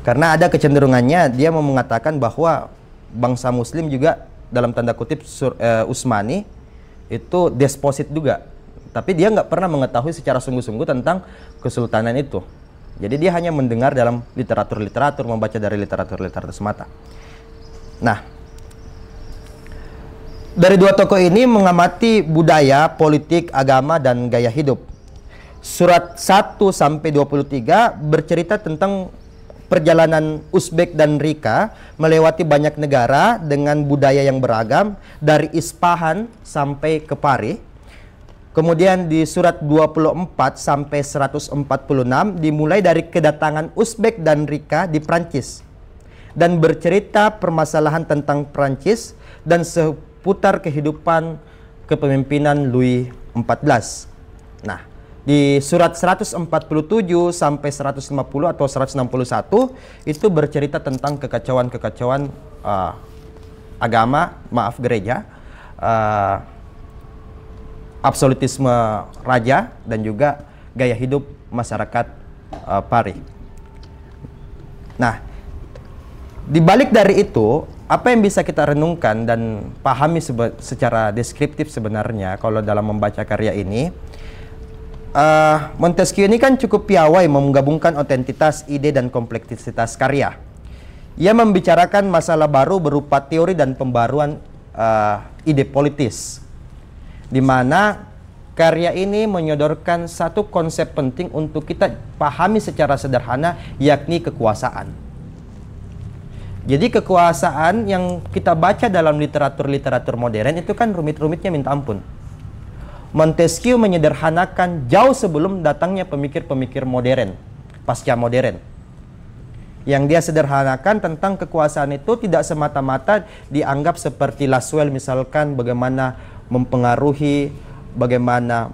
Karena ada kecenderungannya dia mau mengatakan bahwa bangsa Muslim juga dalam tanda kutip Utsmani itu desposit juga, tapi dia nggak pernah mengetahui secara sungguh-sungguh tentang kesultanan itu. Jadi dia hanya mendengar dalam literatur-literatur, membaca dari literatur-literatur semata. Nah, dari dua tokoh ini mengamati budaya, politik, agama, dan gaya hidup. Surat 1-23 bercerita tentang perjalanan Uzbek dan Rika melewati banyak negara dengan budaya yang beragam dari Ispahan sampai ke Paris. Kemudian di surat 24-146 dimulai dari kedatangan Uzbek dan Rika di Prancis dan bercerita permasalahan tentang Prancis dan seputar kehidupan kepemimpinan Louis XIV. Nah, di surat 147 sampai 150 atau 161 itu bercerita tentang kekacauan-kekacauan agama, gereja, absolutisme raja, dan juga gaya hidup masyarakat Paris. Nah, dibalik dari itu, apa yang bisa kita renungkan dan pahami secara deskriptif sebenarnya kalau dalam membaca karya ini? Montesquieu ini kan cukup piawai menggabungkan otentitas ide dan kompleksitas karya. Ia membicarakan masalah baru berupa teori dan pembaruan ide politis, di mana karya ini menyodorkan satu konsep penting untuk kita pahami secara sederhana, yakni kekuasaan. Jadi kekuasaan yang kita baca dalam literatur modern itu kan rumit-rumitnya minta ampun. Montesquieu menyederhanakan jauh sebelum datangnya pemikir-pemikir modern, pasca modern. Yang dia sederhanakan tentang kekuasaan itu tidak semata-mata dianggap seperti Laswell misalkan, bagaimana mempengaruhi, bagaimana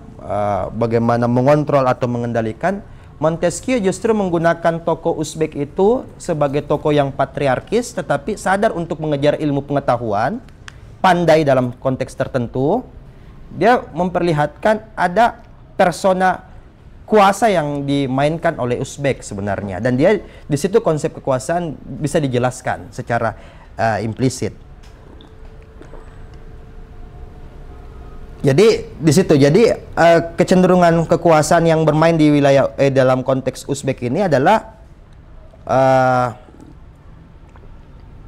mengontrol atau mengendalikan. Montesquieu justru menggunakan tokoh Uzbek itu sebagai tokoh yang patriarkis, tetapi sadar untuk mengejar ilmu pengetahuan, pandai dalam konteks tertentu. Dia memperlihatkan ada persona kuasa yang dimainkan oleh Uzbek sebenarnya, dan dia di situ konsep kekuasaan bisa dijelaskan secara implisit. Jadi di situ, kecenderungan kekuasaan yang bermain di wilayah dalam konteks Uzbek ini adalah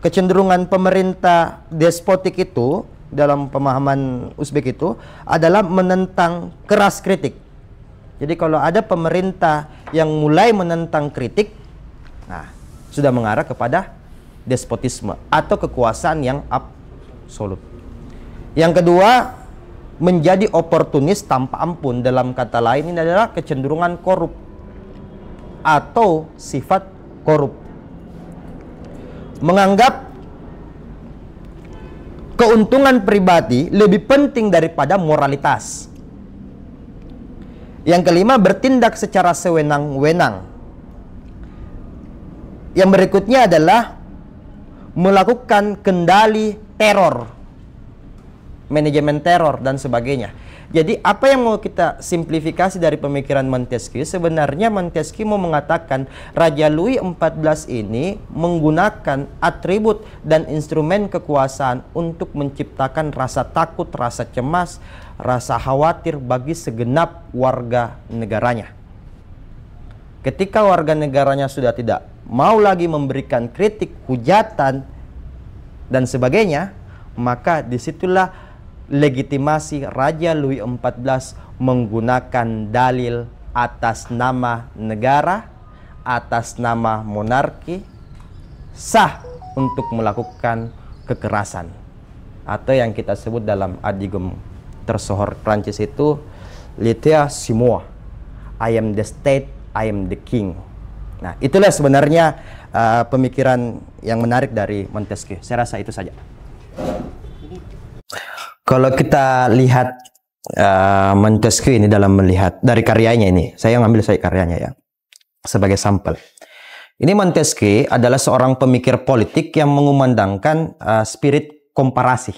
kecenderungan pemerintah despotik itu dalam pemahaman Uzbek itu adalah menentang keras kritik. Jadi kalau ada pemerintah yang mulai menentang kritik, nah sudah mengarah kepada despotisme atau kekuasaan yang absolut. Yang kedua, menjadi oportunis tanpa ampun. Dalam kata lain, ini adalah kecenderungan korup atau sifat korup. Menganggap keuntungan pribadi lebih penting daripada moralitas. Yang kelima, bertindak secara sewenang-wenang. Yang berikutnya adalah melakukan kendali teror, manajemen teror, dan sebagainya. Jadi apa yang mau kita simplifikasi dari pemikiran Montesquieu? Sebenarnya Montesquieu mau mengatakan Raja Louis XIV ini menggunakan atribut dan instrumen kekuasaan untuk menciptakan rasa takut, rasa cemas, rasa khawatir bagi segenap warga negaranya. Ketika warga negaranya sudah tidak mau lagi memberikan kritik, hujatan, dan sebagainya, maka disitulah legitimasi Raja Louis XIV menggunakan dalil atas nama negara, atas nama monarki, sah untuk melakukan kekerasan, atau yang kita sebut dalam adigum tersohor Prancis itu l'état c'est moi, I am the state, I am the king. Nah, itulah sebenarnya pemikiran yang menarik dari Montesquieu. Saya rasa itu saja. Kalau kita lihat Montesquieu ini dalam melihat dari karyanya ini, saya ngambil karyanya ya sebagai sampel. Ini Montesquieu adalah seorang pemikir politik yang mengumandangkan spirit komparasi.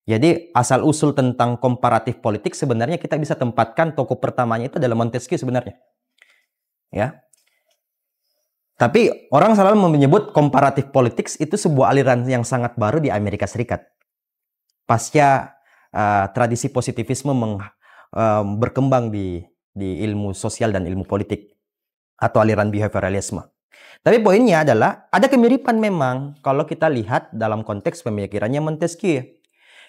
Jadi asal-usul tentang komparatif politik sebenarnya kita bisa tempatkan tokoh pertamanya itu adalah Montesquieu sebenarnya. Ya. Tapi orang selalu menyebut komparatif politik itu sebuah aliran yang sangat baru di Amerika Serikat. Pasca tradisi positivisme berkembang di ilmu sosial dan ilmu politik atau aliran behavioralisme. Tapi poinnya adalah ada kemiripan memang kalau kita lihat dalam konteks pemikirannya Montesquieu,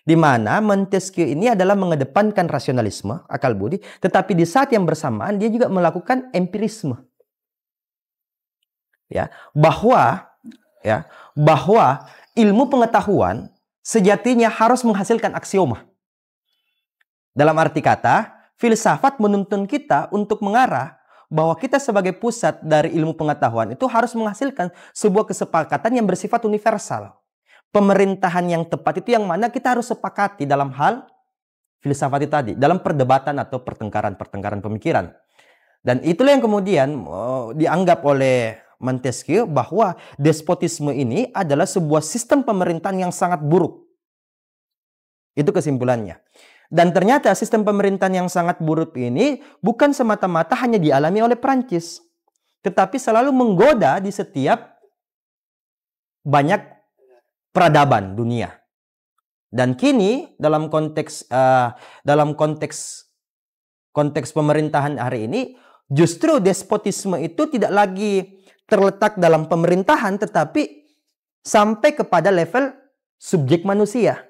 di mana Montesquieu ini adalah mengedepankan rasionalisme, akal budi, tetapi di saat yang bersamaan dia juga melakukan empirisme. Ya, bahwa ilmu pengetahuan sejatinya harus menghasilkan aksioma. Dalam arti kata, filsafat menuntun kita untuk mengarah bahwa kita sebagai pusat dari ilmu pengetahuan itu harus menghasilkan sebuah kesepakatan yang bersifat universal. Pemerintahan yang tepat itu yang mana kita harus sepakati dalam hal filsafat itu tadi, dalam perdebatan atau pertengkaran pemikiran. Dan itulah yang kemudian dianggap oleh Montesquieu bahwa despotisme ini adalah sebuah sistem pemerintahan yang sangat buruk. Itu kesimpulannya. Dan ternyata sistem pemerintahan yang sangat buruk ini bukan semata-mata hanya dialami oleh Prancis, tetapi selalu menggoda di setiap banyak peradaban dunia. Dan kini dalam konteks pemerintahan hari ini, justru despotisme itu tidak lagi terletak dalam pemerintahan, tetapi sampai kepada level subjek manusia.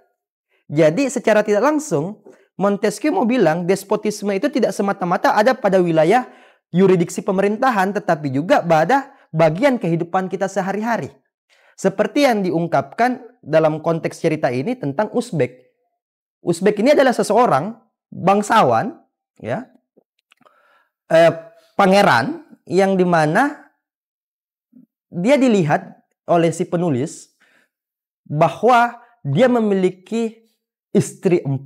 Jadi secara tidak langsung Montesquieu mau bilang despotisme itu tidak semata-mata ada pada wilayah yuridiksi pemerintahan, tetapi juga pada bagian kehidupan kita sehari-hari. Seperti yang diungkapkan dalam konteks cerita ini tentang Uzbek. Uzbek ini adalah seseorang bangsawan, ya, pangeran yang dimana dia dilihat oleh si penulis bahwa dia memiliki istri 4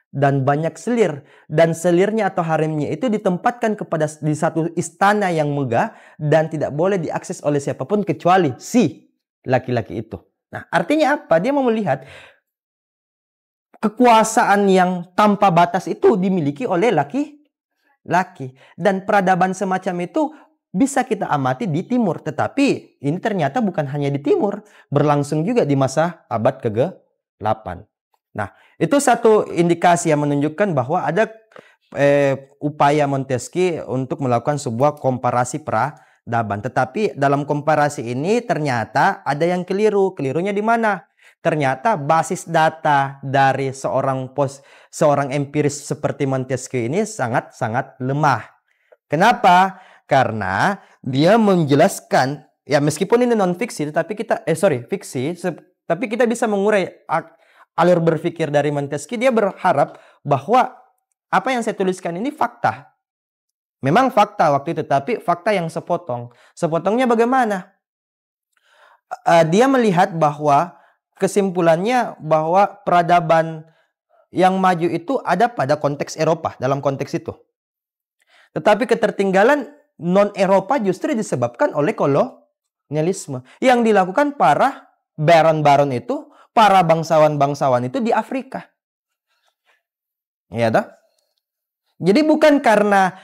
dan banyak selir, dan selirnya atau haremnya itu ditempatkan di satu istana yang megah dan tidak boleh diakses oleh siapapun kecuali si laki-laki itu. Nah, artinya apa? Dia mau melihat kekuasaan yang tanpa batas itu dimiliki oleh laki-laki, dan peradaban semacam itu bisa kita amati di timur, tetapi ini ternyata bukan hanya di timur, berlangsung juga di masa abad ke-8. Nah, itu satu indikasi yang menunjukkan bahwa ada upaya Montesquieu untuk melakukan sebuah komparasi peradaban. Tetapi dalam komparasi ini ternyata ada yang keliru. Kelirunya di mana? Ternyata basis data dari seorang empiris seperti Montesquieu ini sangat-sangat lemah. Kenapa? Karena dia menjelaskan, ya meskipun ini non-fiksi, tetapi fiksi, tapi kita bisa mengurai alur berpikir dari Montesquieu. Dia berharap bahwa apa yang saya tuliskan ini fakta. Memang fakta waktu itu, tapi fakta yang sepotong. Sepotongnya bagaimana? Dia melihat bahwa kesimpulannya bahwa peradaban yang maju itu ada pada konteks Eropa, dalam konteks itu. Tetapi ketertinggalan non-Eropa justru disebabkan oleh kolonialisme yang dilakukan para baron-baron itu, para bangsawan-bangsawan itu di Afrika. Ya toh? Jadi bukan karena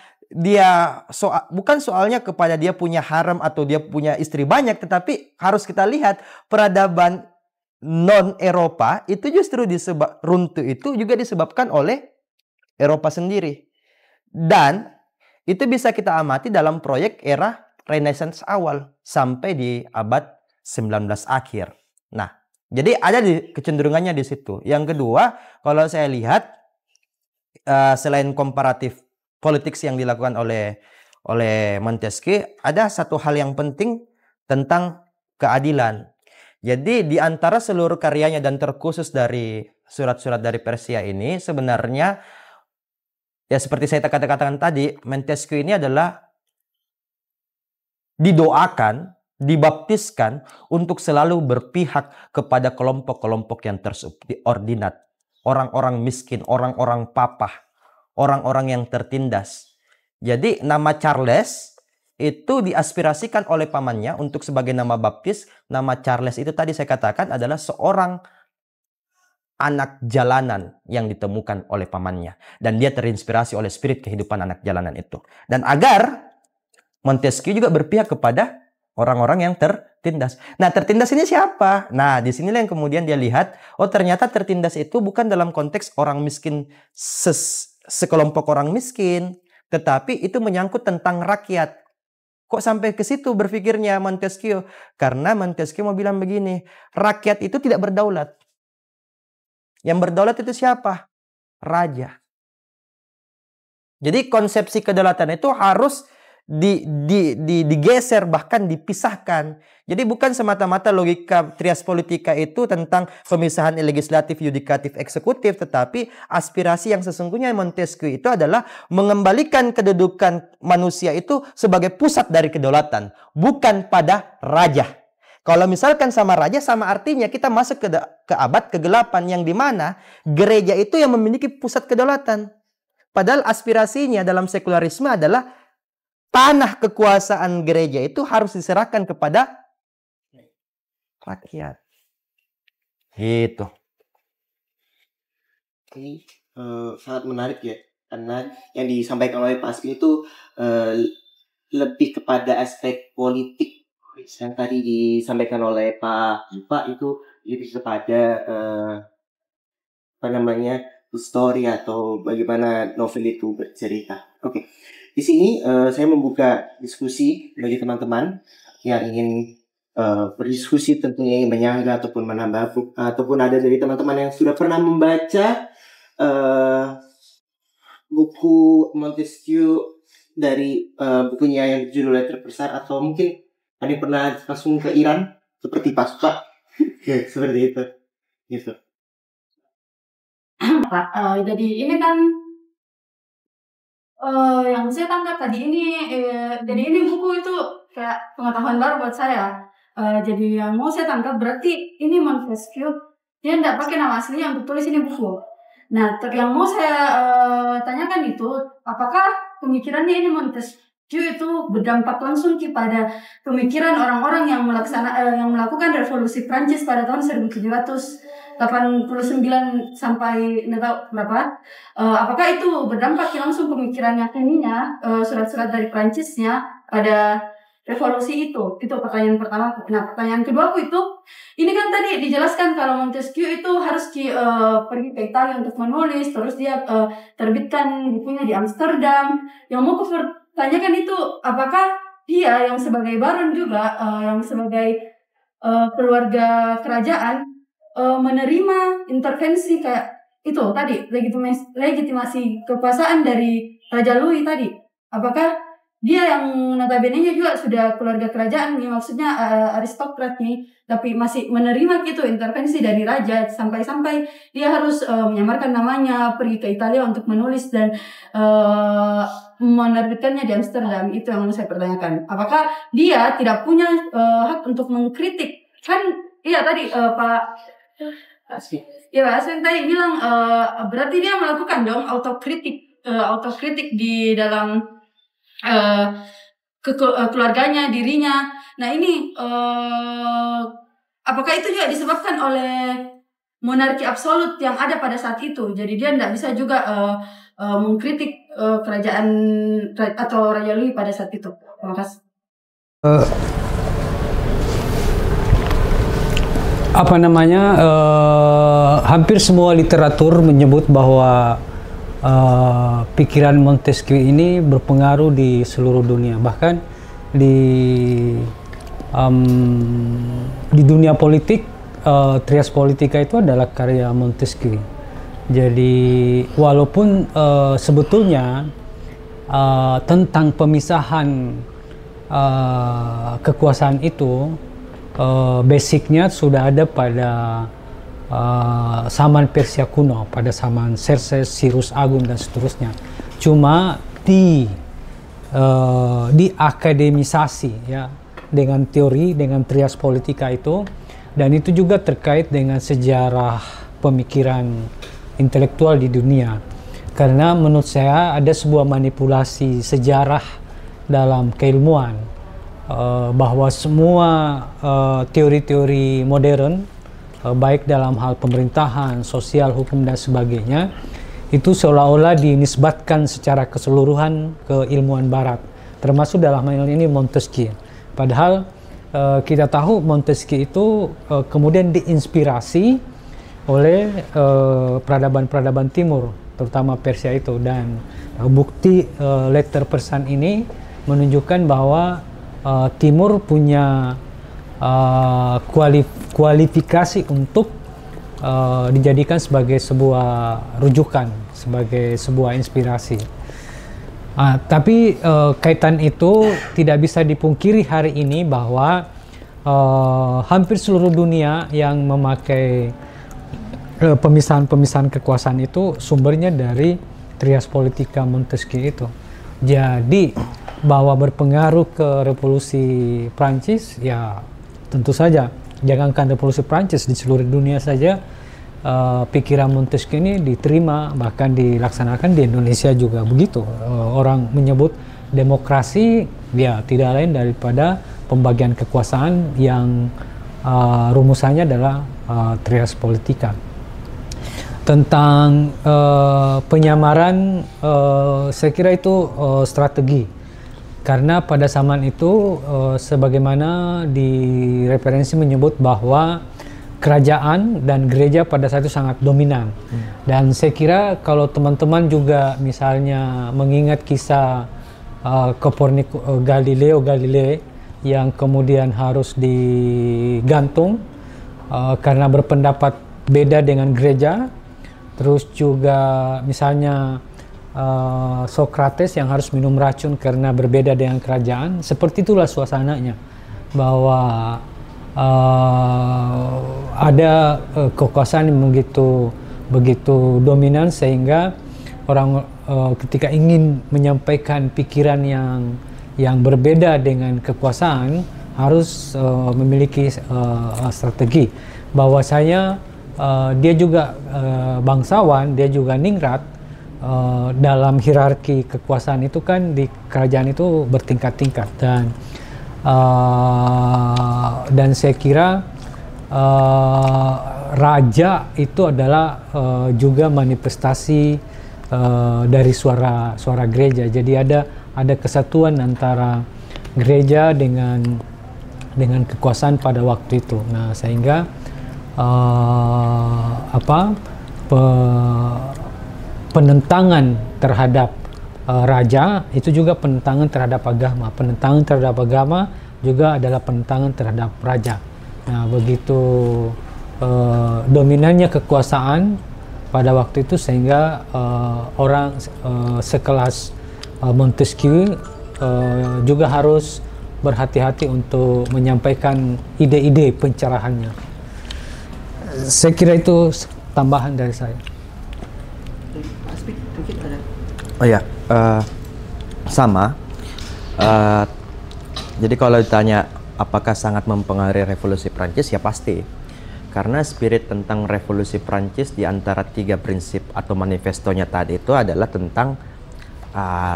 bukan soalnya kepada dia punya harem atau dia punya istri banyak, tetapi harus kita lihat peradaban non-Eropa itu justru runtuh itu juga disebabkan oleh Eropa sendiri. Dan itu bisa kita amati dalam proyek era Renaissance awal sampai di abad 19 akhir. Nah, jadi ada kecenderungannya di situ. Yang kedua, kalau saya lihat selain komparatif politik yang dilakukan oleh Montesquieu, ada satu hal yang penting tentang keadilan. Jadi di antara seluruh karyanya dan terkhusus dari surat-surat dari Persia ini, sebenarnya ya seperti saya katakan tadi, Montesquieu ini adalah didoakan, dibaptiskan untuk selalu berpihak kepada kelompok-kelompok yang tersubordinat, orang-orang miskin, orang-orang papah, orang-orang yang tertindas. Jadi nama Charles itu diaspirasikan oleh pamannya untuk sebagai nama baptis. Nama Charles itu tadi saya katakan adalah seorang anak jalanan yang ditemukan oleh pamannya. Dan dia terinspirasi oleh spirit kehidupan anak jalanan itu. Dan agar Montesquieu juga berpihak kepada orang-orang yang tertindas. Nah, tertindas ini siapa? Nah, di sinilah yang kemudian dia lihat, oh ternyata tertindas itu bukan dalam konteks orang miskin, sekelompok orang miskin, tetapi itu menyangkut tentang rakyat. Kok sampai ke situ berpikirnya Montesquieu? Karena Montesquieu mau bilang begini, rakyat itu tidak berdaulat. Yang berdaulat itu siapa? Raja. Jadi konsepsi kedaulatan itu harus digeser, bahkan dipisahkan. Jadi bukan semata-mata logika trias politika itu tentang pemisahan legislatif, yudikatif, eksekutif, tetapi aspirasi yang sesungguhnya Montesquieu itu adalah mengembalikan kedudukan manusia itu sebagai pusat dari kedaulatan, bukan pada raja. Kalau misalkan sama raja, sama artinya kita masuk ke abad ke-8 yang dimana gereja itu yang memiliki pusat kedaulatan. Padahal aspirasinya dalam sekularisme adalah tanah kekuasaan gereja itu harus diserahkan kepada rakyat. Gitu. Ini sangat menarik ya, karena yang disampaikan oleh Pak Asmi itu lebih kepada aspek politik. Yang tadi disampaikan oleh Pak itu lebih kepada story atau bagaimana novel itu bercerita. Oke. Di sini saya membuka diskusi bagi teman-teman yang ingin berdiskusi, tentunya ingin menyanggah ataupun menambah, ataupun ada dari teman-teman yang sudah pernah membaca eh, buku Montesquieu dari bukunya yang judulnya Terpersar, atau mungkin ada yang pernah langsung ke Iran seperti Paspa ya, seperti itu gitu. Pak, jadi ini kan yang saya tangkap tadi ini, jadi ini buku itu kayak pengetahuan baru buat saya. Jadi yang mau saya tangkap berarti ini Montesquieu dia tidak pakai nama aslinya untuk tulis ini buku. Nah, yang mau saya tanyakan itu, apakah pemikirannya ini Montesquieu itu berdampak langsung kepada pemikiran orang-orang yang melakukan revolusi Prancis pada tahun 1789 sampai berapa? Apakah itu berdampak langsung pemikirannya ininya, surat-surat dari Prancisnya pada revolusi itu? Itu pertanyaan pertama. Nah, pertanyaan kedua aku itu, ini kan tadi dijelaskan kalau Montesquieu itu harus pergi ke Italia untuk menulis, terus dia terbitkan bukunya di Amsterdam. Yang mau aku pertanyakan itu, apakah dia yang sebagai baron juga, yang sebagai keluarga kerajaan, menerima intervensi kayak itu tadi, legitimasi kekuasaan dari Raja Louis tadi? Apakah dia yang notabene-nya juga sudah keluarga kerajaan nih, maksudnya aristokrat nih, tapi masih menerima gitu intervensi dari raja, sampai-sampai dia harus menyamarkan namanya, pergi ke Italia untuk menulis dan menerbitkannya di Amsterdam? Itu yang saya pertanyakan. Apakah dia tidak punya hak untuk mengkritik? Kan iya tadi Pak Aswin tadi bilang berarti dia melakukan dong autokritik di dalam keluarganya, dirinya. Nah ini apakah itu juga disebabkan oleh monarki absolut yang ada pada saat itu? Jadi dia tidak bisa juga mengkritik kerajaan atau Raja Louis pada saat itu. Terima kasih. Hampir semua literatur menyebut bahwa pikiran Montesquieu ini berpengaruh di seluruh dunia, bahkan di dunia politik. Trias Politica itu adalah karya Montesquieu. Jadi walaupun sebetulnya tentang pemisahan kekuasaan itu basicnya sudah ada pada zaman Persia kuno, pada zaman Xerxes, Cyrus Agung dan seterusnya. Cuma diakademisasi ya dengan teori, dengan Trias Politica itu, dan itu juga terkait dengan sejarah pemikiran intelektual di dunia. Karena menurut saya ada sebuah manipulasi sejarah dalam keilmuan, bahwa semua teori-teori modern, baik dalam hal pemerintahan, sosial, hukum dan sebagainya, itu seolah-olah dinisbatkan secara keseluruhan ke ilmuwan barat, termasuk dalam hal ini Montesquieu. Padahal kita tahu Montesquieu itu kemudian diinspirasi oleh peradaban-peradaban timur, terutama Persia itu, dan bukti letter person ini menunjukkan bahwa Timur punya kualifikasi untuk dijadikan sebagai sebuah rujukan, sebagai sebuah inspirasi. Tapi kaitan itu tidak bisa dipungkiri hari ini bahwa hampir seluruh dunia yang memakai pemisahan-pemisahan kekuasaan itu sumbernya dari Trias Politica Montesquieu itu. Jadi bahwa berpengaruh ke revolusi Prancis, ya tentu saja. Jangankan revolusi Prancis, di seluruh dunia saja pikiran Montesquieu ini diterima, bahkan dilaksanakan. Di Indonesia juga begitu. Orang menyebut demokrasi ya tidak lain daripada pembagian kekuasaan yang rumusannya adalah Trias Politica. Tentang penyamaran, saya kira itu strategi. Karena pada zaman itu sebagaimana di referensi menyebut bahwa kerajaan dan gereja pada saat itu sangat dominan. Dan saya kira kalau teman-teman juga misalnya mengingat kisah Galileo Galilei yang kemudian harus digantung karena berpendapat beda dengan gereja, terus juga misalnya Socrates yang harus minum racun karena berbeda dengan kerajaan. Seperti itulah suasananya, bahwa ada kekuasaan yang begitu dominan sehingga orang ketika ingin menyampaikan pikiran yang berbeda dengan kekuasaan harus memiliki strategi. Bahwasanya dia juga bangsawan, dia juga ningrat. Dalam hierarki kekuasaan itu kan di kerajaan itu bertingkat-tingkat, dan saya kira raja itu adalah juga manifestasi dari suara gereja. Jadi ada kesatuan antara gereja dengan kekuasaan pada waktu itu. Nah, sehingga penentangan terhadap raja itu juga penentangan terhadap agama. Penentangan terhadap agama juga adalah penentangan terhadap raja. Nah, begitu dominannya kekuasaan pada waktu itu sehingga orang sekelas Montesquieu juga harus berhati-hati untuk menyampaikan ide-ide pencerahannya. Saya kira itu tambahan dari saya. Oh ya, sama. Jadi kalau ditanya apakah sangat mempengaruhi revolusi Prancis, ya pasti. Karena spirit tentang revolusi Prancis di antara 3 prinsip atau manifestonya tadi itu adalah tentang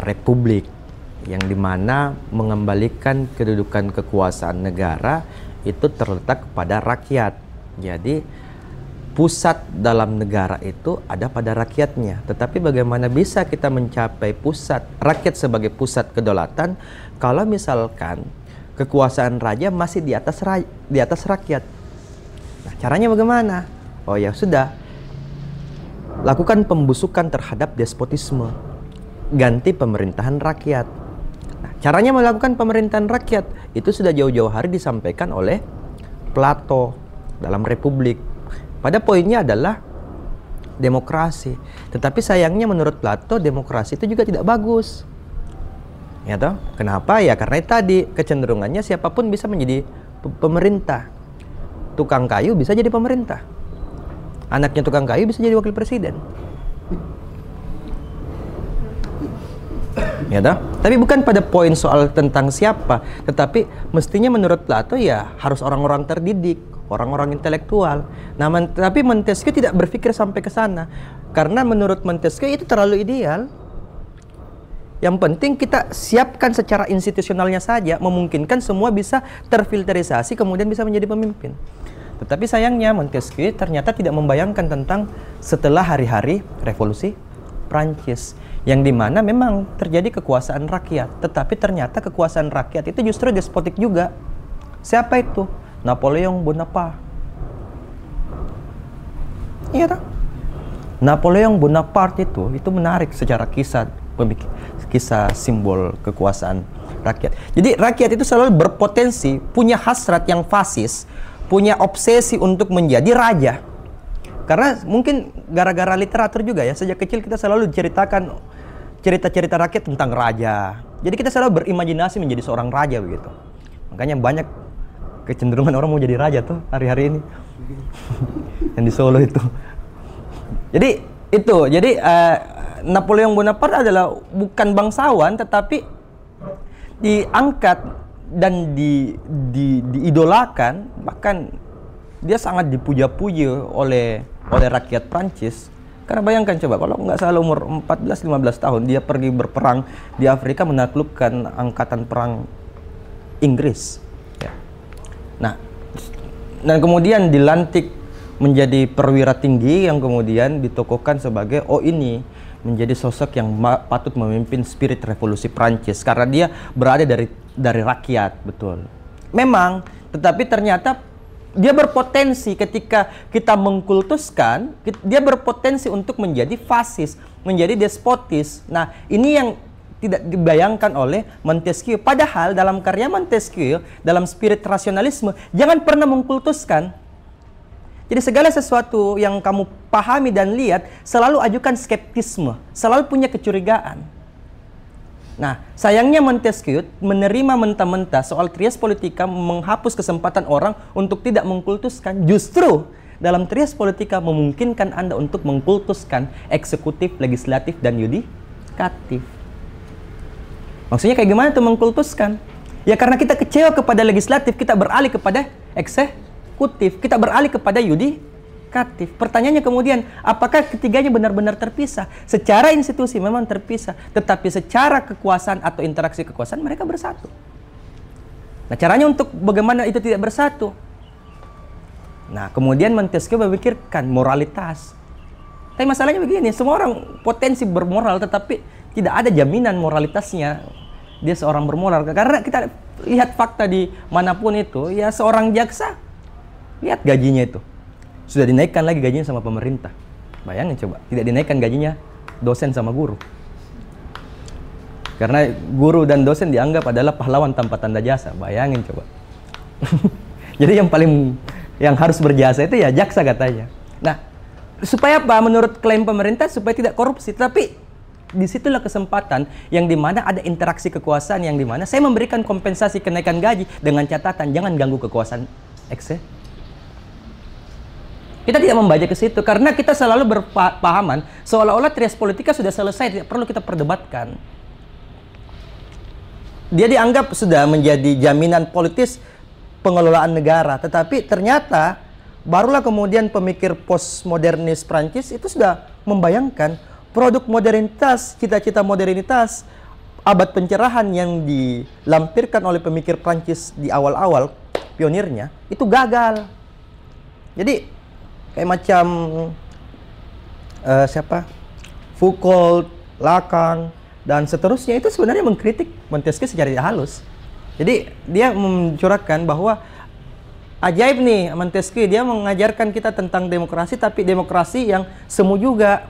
republik, yang dimana mengembalikan kedudukan kekuasaan negara itu terletak pada rakyat. Jadi pusat dalam negara itu ada pada rakyatnya. Tetapi bagaimana bisa kita mencapai pusat rakyat sebagai pusat kedaulatan kalau misalkan kekuasaan raja masih di atas rakyat? Nah, caranya bagaimana? Oh ya sudah, lakukan pembusukan terhadap despotisme, ganti pemerintahan rakyat. Nah, caranya melakukan pemerintahan rakyat itu sudah jauh-jauh hari disampaikan oleh Plato dalam Republik. Pada poinnya adalah demokrasi. Tetapi sayangnya menurut Plato demokrasi itu juga tidak bagus. Ya toh? Kenapa? Ya karena tadi kecenderungannya siapapun bisa menjadi pemerintah. Tukang kayu bisa jadi pemerintah. Anaknya tukang kayu bisa jadi wakil presiden. Ya toh? Tapi bukan pada poin soal tentang siapa, tetapi mestinya menurut Plato ya harus orang-orang terdidik, orang-orang intelektual. Nah, tapi Montesquieu tidak berpikir sampai ke sana. Karena menurut Montesquieu itu terlalu ideal. Yang penting kita siapkan secara institusionalnya saja, memungkinkan semua bisa terfilterisasi kemudian bisa menjadi pemimpin. Tetapi sayangnya Montesquieu ternyata tidak membayangkan tentang setelah hari-hari revolusi Prancis, yang dimana memang terjadi kekuasaan rakyat, tetapi ternyata kekuasaan rakyat itu justru despotik juga. Siapa itu? Napoleon Bonaparte. Iya tak? Napoleon Bonaparte itu menarik secara kisah simbol kekuasaan rakyat. Jadi rakyat itu selalu berpotensi punya hasrat yang fasis, punya obsesi untuk menjadi raja. Karena mungkin gara-gara literatur juga ya, sejak kecil kita selalu diceritakan cerita-cerita rakyat tentang raja. Jadi kita selalu berimajinasi menjadi seorang raja begitu. Makanya banyak kecenderungan orang mau jadi raja tuh hari-hari ini. Yang di Solo itu. Jadi Napoleon Bonaparte adalah bukan bangsawan tetapi diangkat dan diidolakan, bahkan dia sangat dipuja-puji oleh rakyat Prancis. Karena bayangkan coba, kalau nggak salah umur 14-15 tahun dia pergi berperang di Afrika menaklukkan angkatan perang Inggris. Ya. Nah, dan kemudian dilantik menjadi perwira tinggi yang kemudian ditokohkan sebagai ini menjadi sosok yang patut memimpin spirit revolusi Prancis karena dia berada dari rakyat, betul. Memang, tetapi ternyata dia berpotensi ketika kita mengkultuskan, dia berpotensi untuk menjadi fasis, menjadi despotis. Nah, ini yang tidak dibayangkan oleh Montesquieu. Padahal dalam karya Montesquieu, dalam spirit rasionalisme, jangan pernah mengkultuskan. Jadi segala sesuatu yang kamu pahami dan lihat, selalu ajukan skeptisme, selalu punya kecurigaan. Nah, sayangnya Montesquieu menerima mentah-mentah soal trias politika menghapus kesempatan orang untuk tidak mengkultuskan. Justru dalam trias politika memungkinkan Anda untuk mengkultuskan eksekutif, legislatif, dan yudikatif. Maksudnya kayak gimana tuh mengkultuskan? Ya karena kita kecewa kepada legislatif, kita beralih kepada eksekutif, kita beralih kepada yudikatif. Pertanyaannya kemudian, apakah ketiganya benar-benar terpisah? Secara institusi memang terpisah, tetapi secara kekuasaan atau interaksi kekuasaan mereka bersatu. Nah, caranya untuk bagaimana itu tidak bersatu? Nah, kemudian Montesquieu memikirkan moralitas. Tapi masalahnya begini, semua orang potensi bermoral, tetapi tidak ada jaminan moralitasnya. Dia seorang bermoral, karena kita lihat fakta di manapun itu, ya seorang jaksa, lihat gajinya itu sudah dinaikkan lagi gajinya sama pemerintah. Bayangin coba, tidak dinaikkan gajinya dosen sama guru, karena guru dan dosen dianggap adalah pahlawan tanpa tanda jasa. Bayangin coba. Jadi yang harus berjasa itu ya jaksa katanya. Nah, supaya apa? Menurut klaim pemerintah supaya tidak korupsi, tapi disitulah kesempatan yang dimana ada interaksi kekuasaan, yang dimana saya memberikan kompensasi kenaikan gaji dengan catatan jangan ganggu kekuasaan eksekutif. Kita tidak membaca ke situ karena kita selalu berpahaman seolah-olah trias politika sudah selesai, tidak perlu kita perdebatkan. Dia dianggap sudah menjadi jaminan politis pengelolaan negara, tetapi ternyata barulah kemudian pemikir postmodernis Prancis itu sudah membayangkan produk modernitas, cita-cita modernitas, abad pencerahan yang dilampirkan oleh pemikir Prancis di awal-awal pionirnya itu gagal. Jadi kayak macam Foucault, Lacan dan seterusnya itu sebenarnya mengkritik Montesquieu secara halus. Jadi dia mencurahkan bahwa ajaib nih Montesquieu, dia mengajarkan kita tentang demokrasi, tapi demokrasi yang semu juga,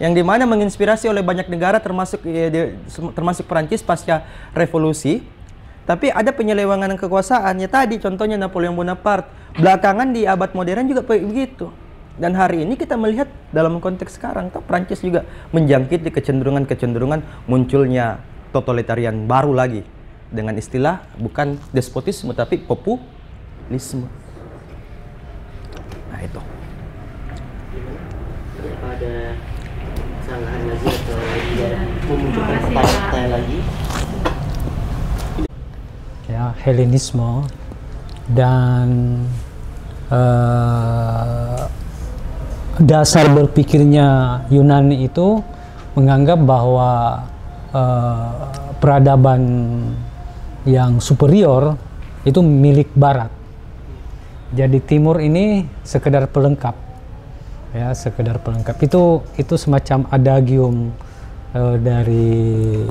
yang dimana menginspirasi oleh banyak negara termasuk Perancis pasca revolusi, tapi ada penyelewengan kekuasaan. Ya tadi contohnya Napoleon Bonaparte, belakangan di abad modern juga begitu. Dan hari ini kita melihat dalam konteks sekarang, Perancis juga menjangkiti kecenderungan munculnya totalitarian baru lagi dengan istilah bukan despotisme tapi populisme. Nah itu. Ada kesalahan lagi atau memunculkan pertanyaan lagi? Ya, Helenisme dan dasar berpikirnya Yunani itu menganggap bahwa peradaban yang superior itu milik Barat. Jadi Timur ini sekedar pelengkap. Ya, sekedar pelengkap. Itu semacam adagium dari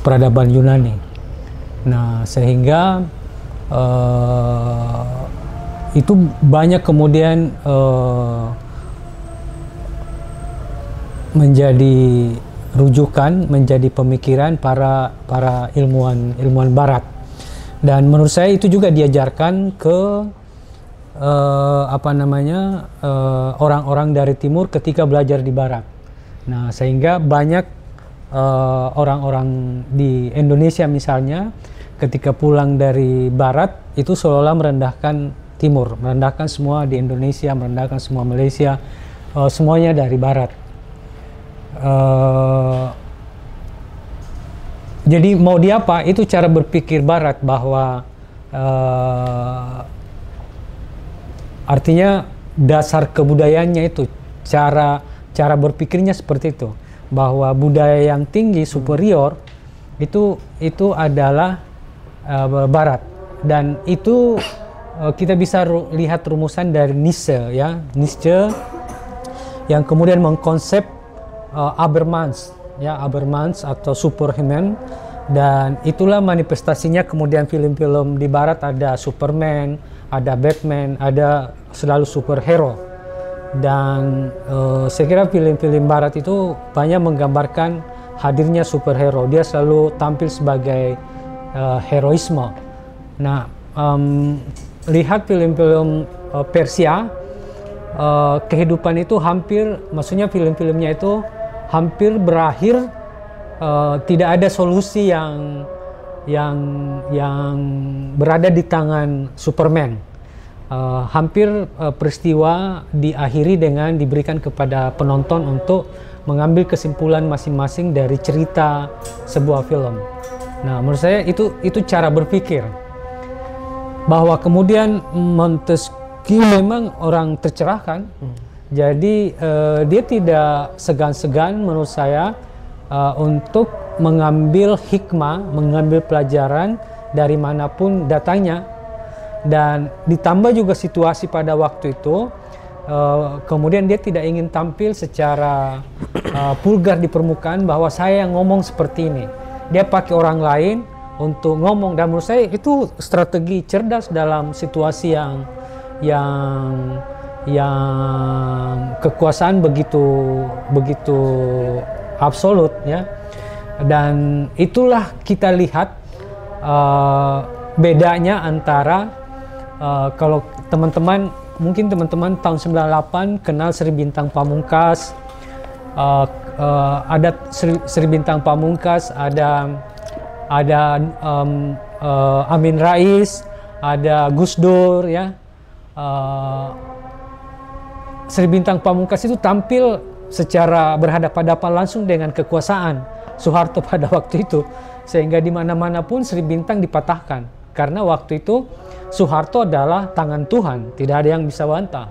peradaban Yunani. Nah, sehingga itu banyak kemudian menjadi rujukan, menjadi pemikiran para ilmuwan Barat. Dan menurut saya itu juga diajarkan ke orang-orang dari Timur ketika belajar di Barat. Nah, sehingga banyak orang-orang di Indonesia misalnya ketika pulang dari Barat itu seolah-olah merendahkan Timur, merendahkan semua di Indonesia, merendahkan semua Malaysia, semuanya dari Barat. Jadi mau diapa, itu cara berpikir Barat bahwa artinya dasar kebudayaannya itu, cara berpikirnya seperti itu, bahwa budaya yang tinggi superior itu adalah Barat, dan itu kita bisa lihat rumusan dari Nietzsche, ya, Nietzsche yang kemudian mengkonsep Habermas, ya, Habermas atau Superhuman, dan itulah manifestasinya kemudian film-film di Barat ada Superman, ada Batman, ada selalu superhero. Dan saya kira film-film Barat itu banyak menggambarkan hadirnya superhero. Dia selalu tampil sebagai heroisme. Nah, lihat film-film Persia, kehidupan itu hampir, maksudnya film-filmnya itu hampir berakhir, tidak ada solusi yang berada di tangan Superman. Hampir peristiwa diakhiri dengan diberikan kepada penonton untuk mengambil kesimpulan masing-masing dari cerita sebuah film. Nah, menurut saya itu cara berpikir bahwa kemudian Montesquieu memang orang tercerahkan. Jadi dia tidak segan-segan menurut saya untuk mengambil hikmah, mengambil pelajaran dari manapun datangnya. Dan ditambah juga situasi pada waktu itu, kemudian dia tidak ingin tampil secara vulgar di permukaan bahwa saya yang ngomong seperti ini. Dia pakai orang lain untuk ngomong, dan menurut saya itu strategi cerdas dalam situasi yang kekuasaan begitu absolut, ya. Dan itulah kita lihat bedanya antara kalau teman-teman, mungkin teman-teman tahun 98 kenal Sri Bintang Pamungkas, ada Sri Bintang Pamungkas, ada Amin Rais, ada Gus Dur, ya. Sri Bintang Pamungkas itu tampil secara berhadapan-hadapan langsung dengan kekuasaan Soeharto pada waktu itu, sehingga di mana-mana pun Sri Bintang dipatahkan karena waktu itu Soeharto adalah tangan Tuhan, tidak ada yang bisa bantah.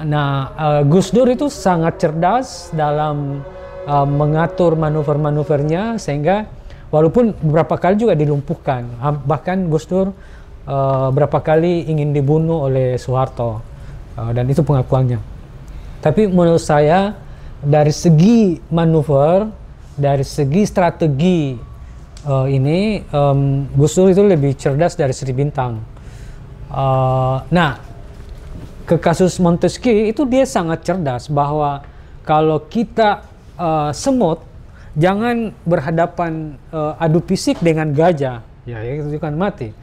Nah, Gus Dur itu sangat cerdas dalam mengatur manuver-manuvernya, sehingga walaupun beberapa kali juga dilumpuhkan, bahkan Gus Dur berapa kali ingin dibunuh oleh Soeharto, dan itu pengakuannya. Tapi menurut saya dari segi manuver, dari segi strategi Gus Dur itu lebih cerdas dari Sri Bintang. Nah, ke kasus Montesquieu itu dia sangat cerdas bahwa kalau kita semut, jangan berhadapan adu fisik dengan gajah, ya itu kan mati.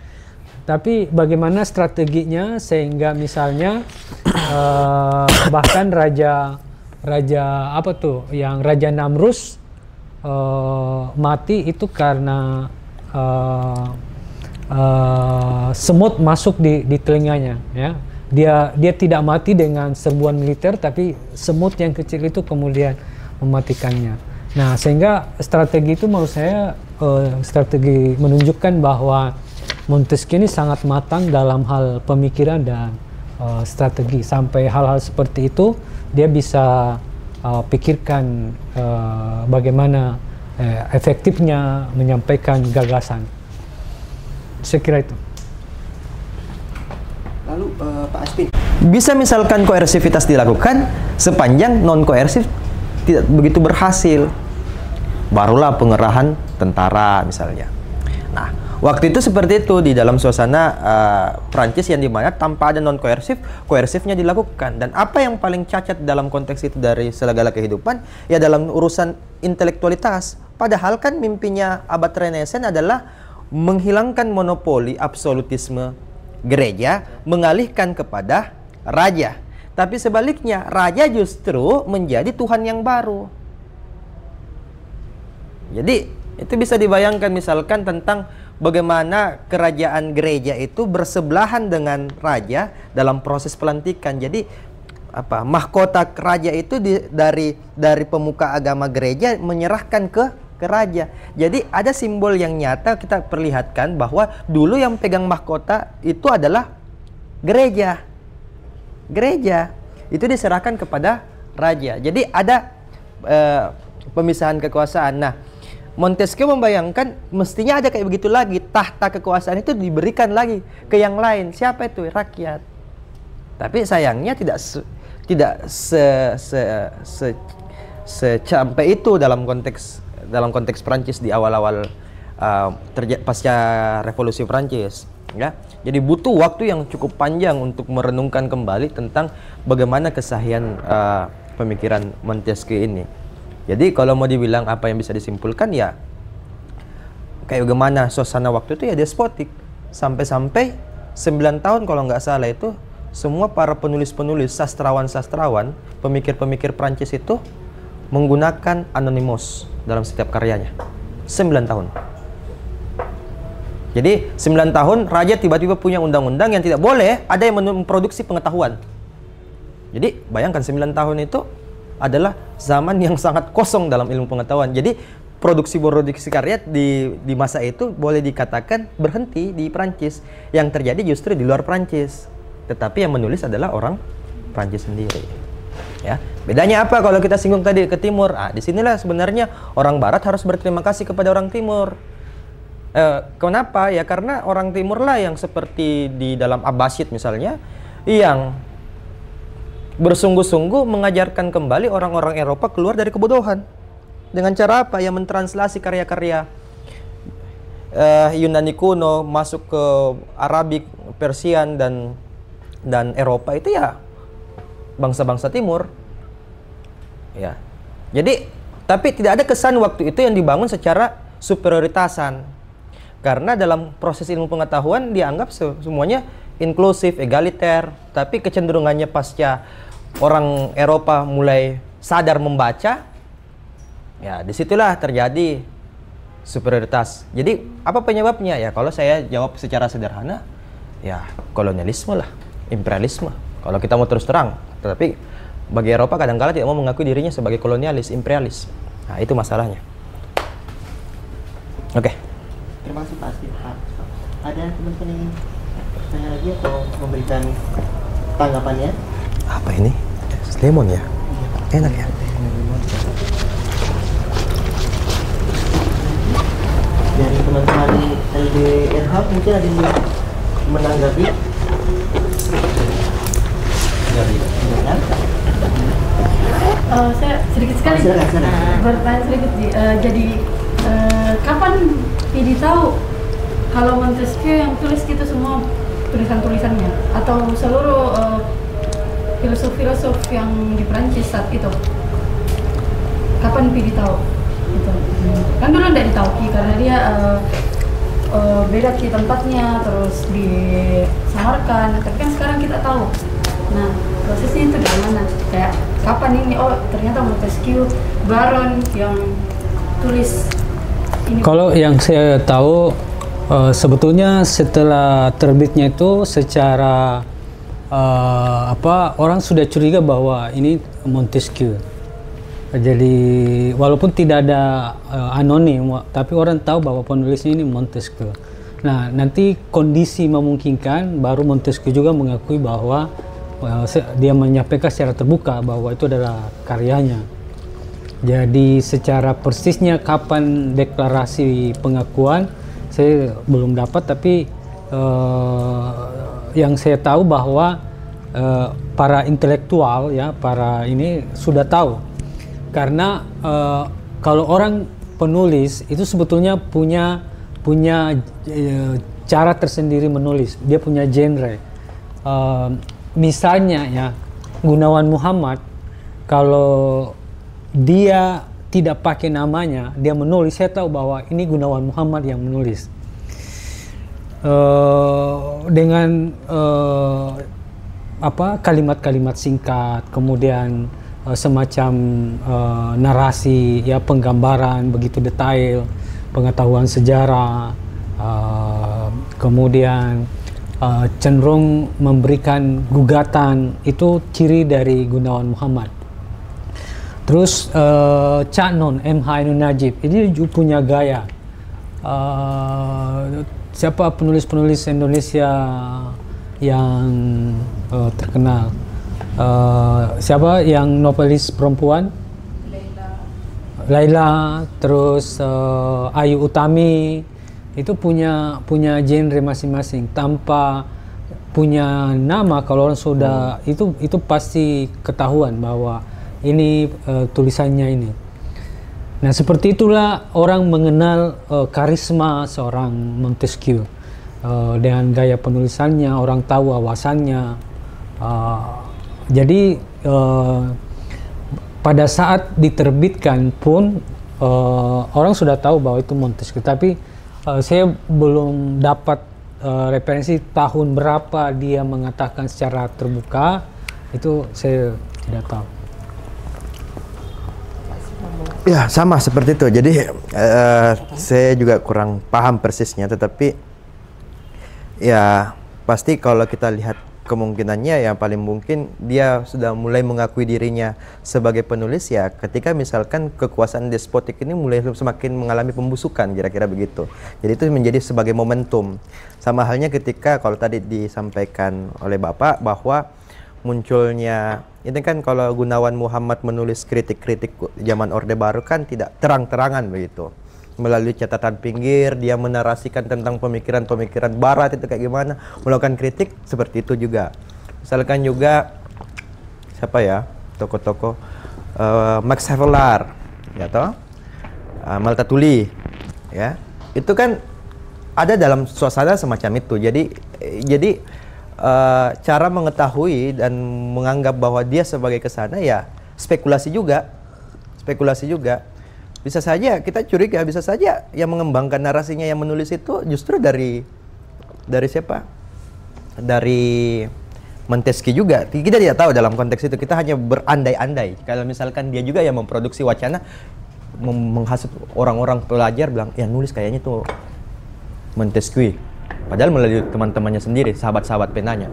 Tapi bagaimana strateginya sehingga misalnya bahkan raja apa tuh, yang Raja Namrus mati itu karena semut masuk di telinganya, ya. Dia tidak mati dengan serbuan militer, tapi semut yang kecil itu kemudian mematikannya. Nah, sehingga strategi itu menurut saya strategi menunjukkan bahwa Montesquieu ini sangat matang dalam hal pemikiran dan strategi. Sampai hal-hal seperti itu dia bisa pikirkan bagaimana efektifnya menyampaikan gagasan. Saya kira itu. Lalu Pak Aspin, Bisa misalkan koersivitas dilakukan sepanjang non-koersif tidak begitu berhasil. Barulah pengerahan tentara misalnya. Nah, waktu itu seperti itu di dalam suasana Prancis yang dimana tanpa ada non-koersif, koersifnya dilakukan. Dan apa yang paling cacat dalam konteks itu dari segala kehidupan? Ya dalam urusan intelektualitas. Padahal kan mimpinya abad Renaissance adalah menghilangkan monopoli absolutisme gereja, mengalihkan kepada raja. Tapi sebaliknya, raja justru menjadi Tuhan yang baru. Jadi itu bisa dibayangkan misalkan tentang bagaimana kerajaan gereja itu bersebelahan dengan raja dalam proses pelantikan. Jadi mahkota raja itu dari pemuka agama gereja menyerahkan ke raja. Jadi ada simbol yang nyata kita perlihatkan bahwa dulu yang pegang mahkota itu adalah gereja. Gereja itu diserahkan kepada raja. Jadi ada pemisahan kekuasaan. Nah, Montesquieu membayangkan mestinya ada kayak begitu lagi, tahta kekuasaan itu diberikan lagi ke yang lain. Siapa itu? Rakyat. Tapi sayangnya tidak secampai itu dalam konteks Prancis di awal-awal pasca revolusi Prancis, ya. Jadi butuh waktu yang cukup panjang untuk merenungkan kembali tentang bagaimana kesahihan pemikiran Montesquieu ini. Jadi kalau mau dibilang apa yang bisa disimpulkan, ya kayak bagaimana suasana waktu itu ya despotik. Sampai-sampai 9 tahun kalau nggak salah itu semua para penulis-penulis, sastrawan-sastrawan, pemikir-pemikir Prancis itu menggunakan Anonymous dalam setiap karyanya. 9 tahun. Jadi 9 tahun raja tiba-tiba punya undang-undang yang tidak boleh ada yang memproduksi pengetahuan. Jadi bayangkan 9 tahun itu adalah zaman yang sangat kosong dalam ilmu pengetahuan. Jadi produksi karya di masa itu boleh dikatakan berhenti di Prancis. Yang terjadi justru di luar Prancis. Tetapi yang menulis adalah orang Prancis sendiri. Ya, bedanya apa kalau kita singgung tadi ke timur? Disinilah sebenarnya orang barat harus berterima kasih kepada orang timur. Kenapa? Ya karena orang timur lah yang seperti di dalam Abbasid misalnya, yang bersungguh-sungguh mengajarkan kembali orang-orang Eropa keluar dari kebodohan. Dengan cara apa? Ya mentranslasi karya-karya Yunani kuno masuk ke Arabik, Persian dan Eropa itu ya bangsa-bangsa timur. Ya. Jadi tapi tidak ada kesan waktu itu yang dibangun secara superioritasan. Karena dalam proses ilmu pengetahuan dianggap semuanya inklusif, egaliter. Tapi kecenderungannya pasca orang Eropa mulai sadar membaca, ya disitulah terjadi superioritas. Jadi apa penyebabnya? Ya kalau saya jawab secara sederhana, ya kolonialisme lah, imperialisme. Kalau kita mau terus terang. Tetapi bagi Eropa kadang-kala tidak mau mengakui dirinya sebagai kolonialis, imperialis. Nah itu masalahnya. Oke. Terima kasih Pak Asif. Ada teman-teman yang ingin bertanya lagi atau memberikan tanggapannya? Apa ini? Lemon ya? Enak ya? Dari teman-teman LDRH mungkin ada yang menanggapi? Saya sedikit sekali bertanya sedikit. Jadi kapan Pidi tahu kalau Montesquieu yang tulis gitu semua tulisan-tulisannya atau seluruh filosof-filosof yang di Prancis saat itu? Kapan Pidi tahu? Gitu. Kan dulu tidak ditahu karena dia beda di tempatnya, terus disamarkan. Tapi kan sekarang kita tahu. Nah prosesnya itu gimana? Kayak kapan ini? Oh ternyata Montesquieu Baron yang tulis. Kalau yang saya tahu sebetulnya setelah terbitnya itu secara orang sudah curiga bahwa ini Montesquieu. Jadi walaupun tidak ada anonim, tapi orang tahu bahwa penulisnya ini Montesquieu. Nah nanti kondisi memungkinkan baru Montesquieu juga mengakui bahwa dia menyampaikan secara terbuka bahwa itu adalah karyanya. Jadi secara persisnya kapan deklarasi pengakuan saya belum dapat, tapi yang saya tahu bahwa para intelektual ya, para ini sudah tahu. Karena kalau orang penulis itu sebetulnya punya cara tersendiri menulis, dia punya genre. Misalnya ya Gunawan Muhammad, kalau dia tidak pakai namanya, dia menulis, saya tahu bahwa ini Gunawan Muhammad yang menulis. Dengan kalimat-kalimat singkat, kemudian semacam narasi, ya penggambaran begitu detail, pengetahuan sejarah, kemudian cenderung memberikan gugatan, itu ciri dari Gunawan Muhammad. Terus Cak Non, M. H. Ainun Najib, ini juga punya gaya. Siapa penulis-penulis Indonesia yang terkenal? Siapa yang novelis perempuan? Laila. Terus Ayu Utami, itu punya genre masing-masing tanpa punya nama. Kalau orang sudah itu pasti ketahuan bahwa ini tulisannya ini. Nah seperti itulah orang mengenal karisma seorang Montesquieu. Dengan gaya penulisannya orang tahu wawasannya. Jadi pada saat diterbitkan pun orang sudah tahu bahwa itu Montesquieu. Tapi saya belum dapat referensi tahun berapa dia mengatakan secara terbuka itu saya tidak tahu. Ya, sama seperti itu. Jadi saya juga kurang paham persisnya, tetapi ya pasti kalau kita lihat kemungkinannya yang paling mungkin dia sudah mulai mengakui dirinya sebagai penulis ya ketika misalkan kekuasaan despotik ini mulai semakin mengalami pembusukan, kira-kira begitu. Jadi itu menjadi sebagai momentum. Sama halnya ketika kalau tadi disampaikan oleh Bapak bahwa munculnya ini kan kalau Gunawan Muhammad menulis kritik-kritik zaman Orde Baru kan tidak terang-terangan begitu. Melalui catatan pinggir, dia menarasikan tentang pemikiran-pemikiran Barat itu kayak gimana, melakukan kritik seperti itu juga. Misalkan juga siapa ya tokoh-tokoh Max Havelaar, ya toh, Malta Tuli, ya itu kan ada dalam suasana semacam itu. Jadi cara mengetahui dan menganggap bahwa dia sebagai kesana ya spekulasi juga. Bisa saja kita curiga, bisa saja yang mengembangkan narasinya yang menulis itu justru dari siapa? Dari Montesquieu juga. Kita tidak tahu dalam konteks itu, kita hanya berandai-andai. Kalau misalkan dia juga yang memproduksi wacana menghasut orang-orang pelajar bilang, ya nulis kayaknya tuh Montesquieu. Padahal melalui teman-temannya sendiri, sahabat-sahabat penanya.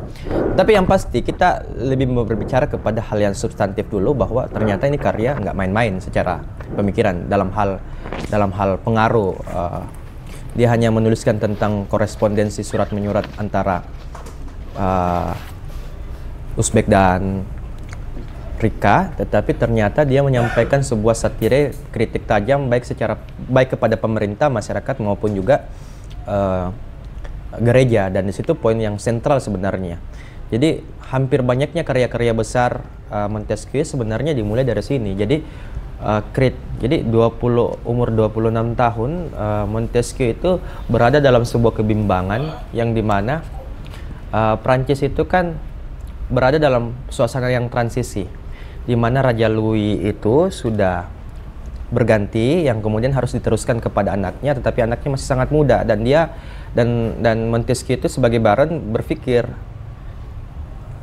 Tapi yang pasti kita lebih berbicara kepada hal yang substantif dulu, bahwa ternyata ini karya nggak main-main secara pemikiran dalam hal pengaruh. Dia hanya menuliskan tentang korespondensi surat menyurat antara Uzbek dan Rika, tetapi ternyata dia menyampaikan sebuah satire kritik tajam baik kepada pemerintah, masyarakat maupun juga gereja, dan di situ poin yang sentral sebenarnya. Jadi hampir banyaknya karya-karya besar Montesquieu sebenarnya dimulai dari sini. Jadi umur 26 tahun Montesquieu itu berada dalam sebuah kebimbangan yang dimana Prancis itu kan berada dalam suasana yang transisi, di mana Raja Louis itu sudah berganti, yang kemudian harus diteruskan kepada anaknya, tetapi anaknya masih sangat muda, dan dia dan Montesquieu itu sebagai baron berpikir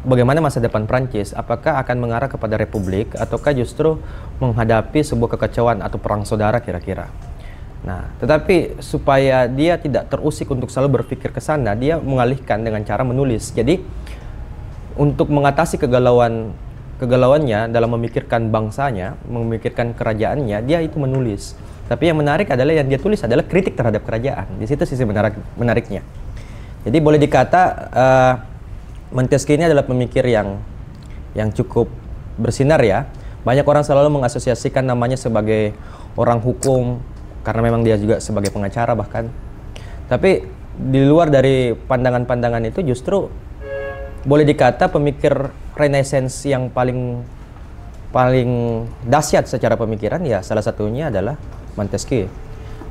bagaimana masa depan Prancis, apakah akan mengarah kepada republik ataukah justru menghadapi sebuah kekacauan atau perang saudara kira-kira. Nah, tetapi supaya dia tidak terusik untuk selalu berpikir ke sana, dia mengalihkan dengan cara menulis. Jadi untuk mengatasi kegalauannya dalam memikirkan bangsanya, memikirkan kerajaannya, dia itu menulis. Tapi yang menarik adalah yang dia tulis adalah kritik terhadap kerajaan. Di situ sisi menariknya. Jadi boleh dikata Montesquieu ini adalah pemikir yang cukup bersinar ya. Banyak orang selalu mengasosiasikan namanya sebagai orang hukum karena memang dia juga sebagai pengacara bahkan. Tapi di luar dari pandangan-pandangan itu justru boleh dikata pemikir Renaissance yang paling dahsyat secara pemikiran ya salah satunya adalah Montesquieu.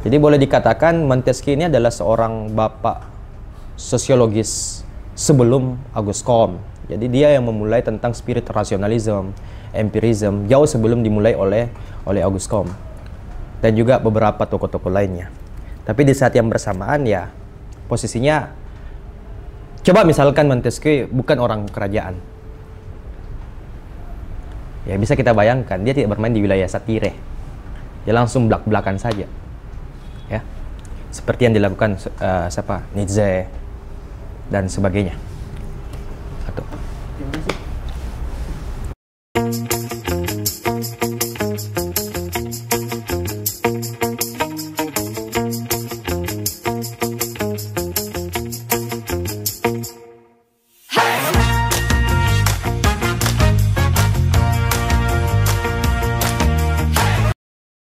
Jadi boleh dikatakan Montesquieu ini adalah seorang bapak sosiologis sebelum Auguste Comte. Jadi dia yang memulai tentang spirit rasionalisme, empirisme jauh sebelum dimulai oleh Auguste Comte dan juga beberapa tokoh-tokoh lainnya. Tapi di saat yang bersamaan ya posisinya, coba misalkan Montesquieu bukan orang kerajaan, ya bisa kita bayangkan dia tidak bermain di wilayah satire, dia langsung belak-belakan saja, ya seperti yang dilakukan Nietzsche dan sebagainya.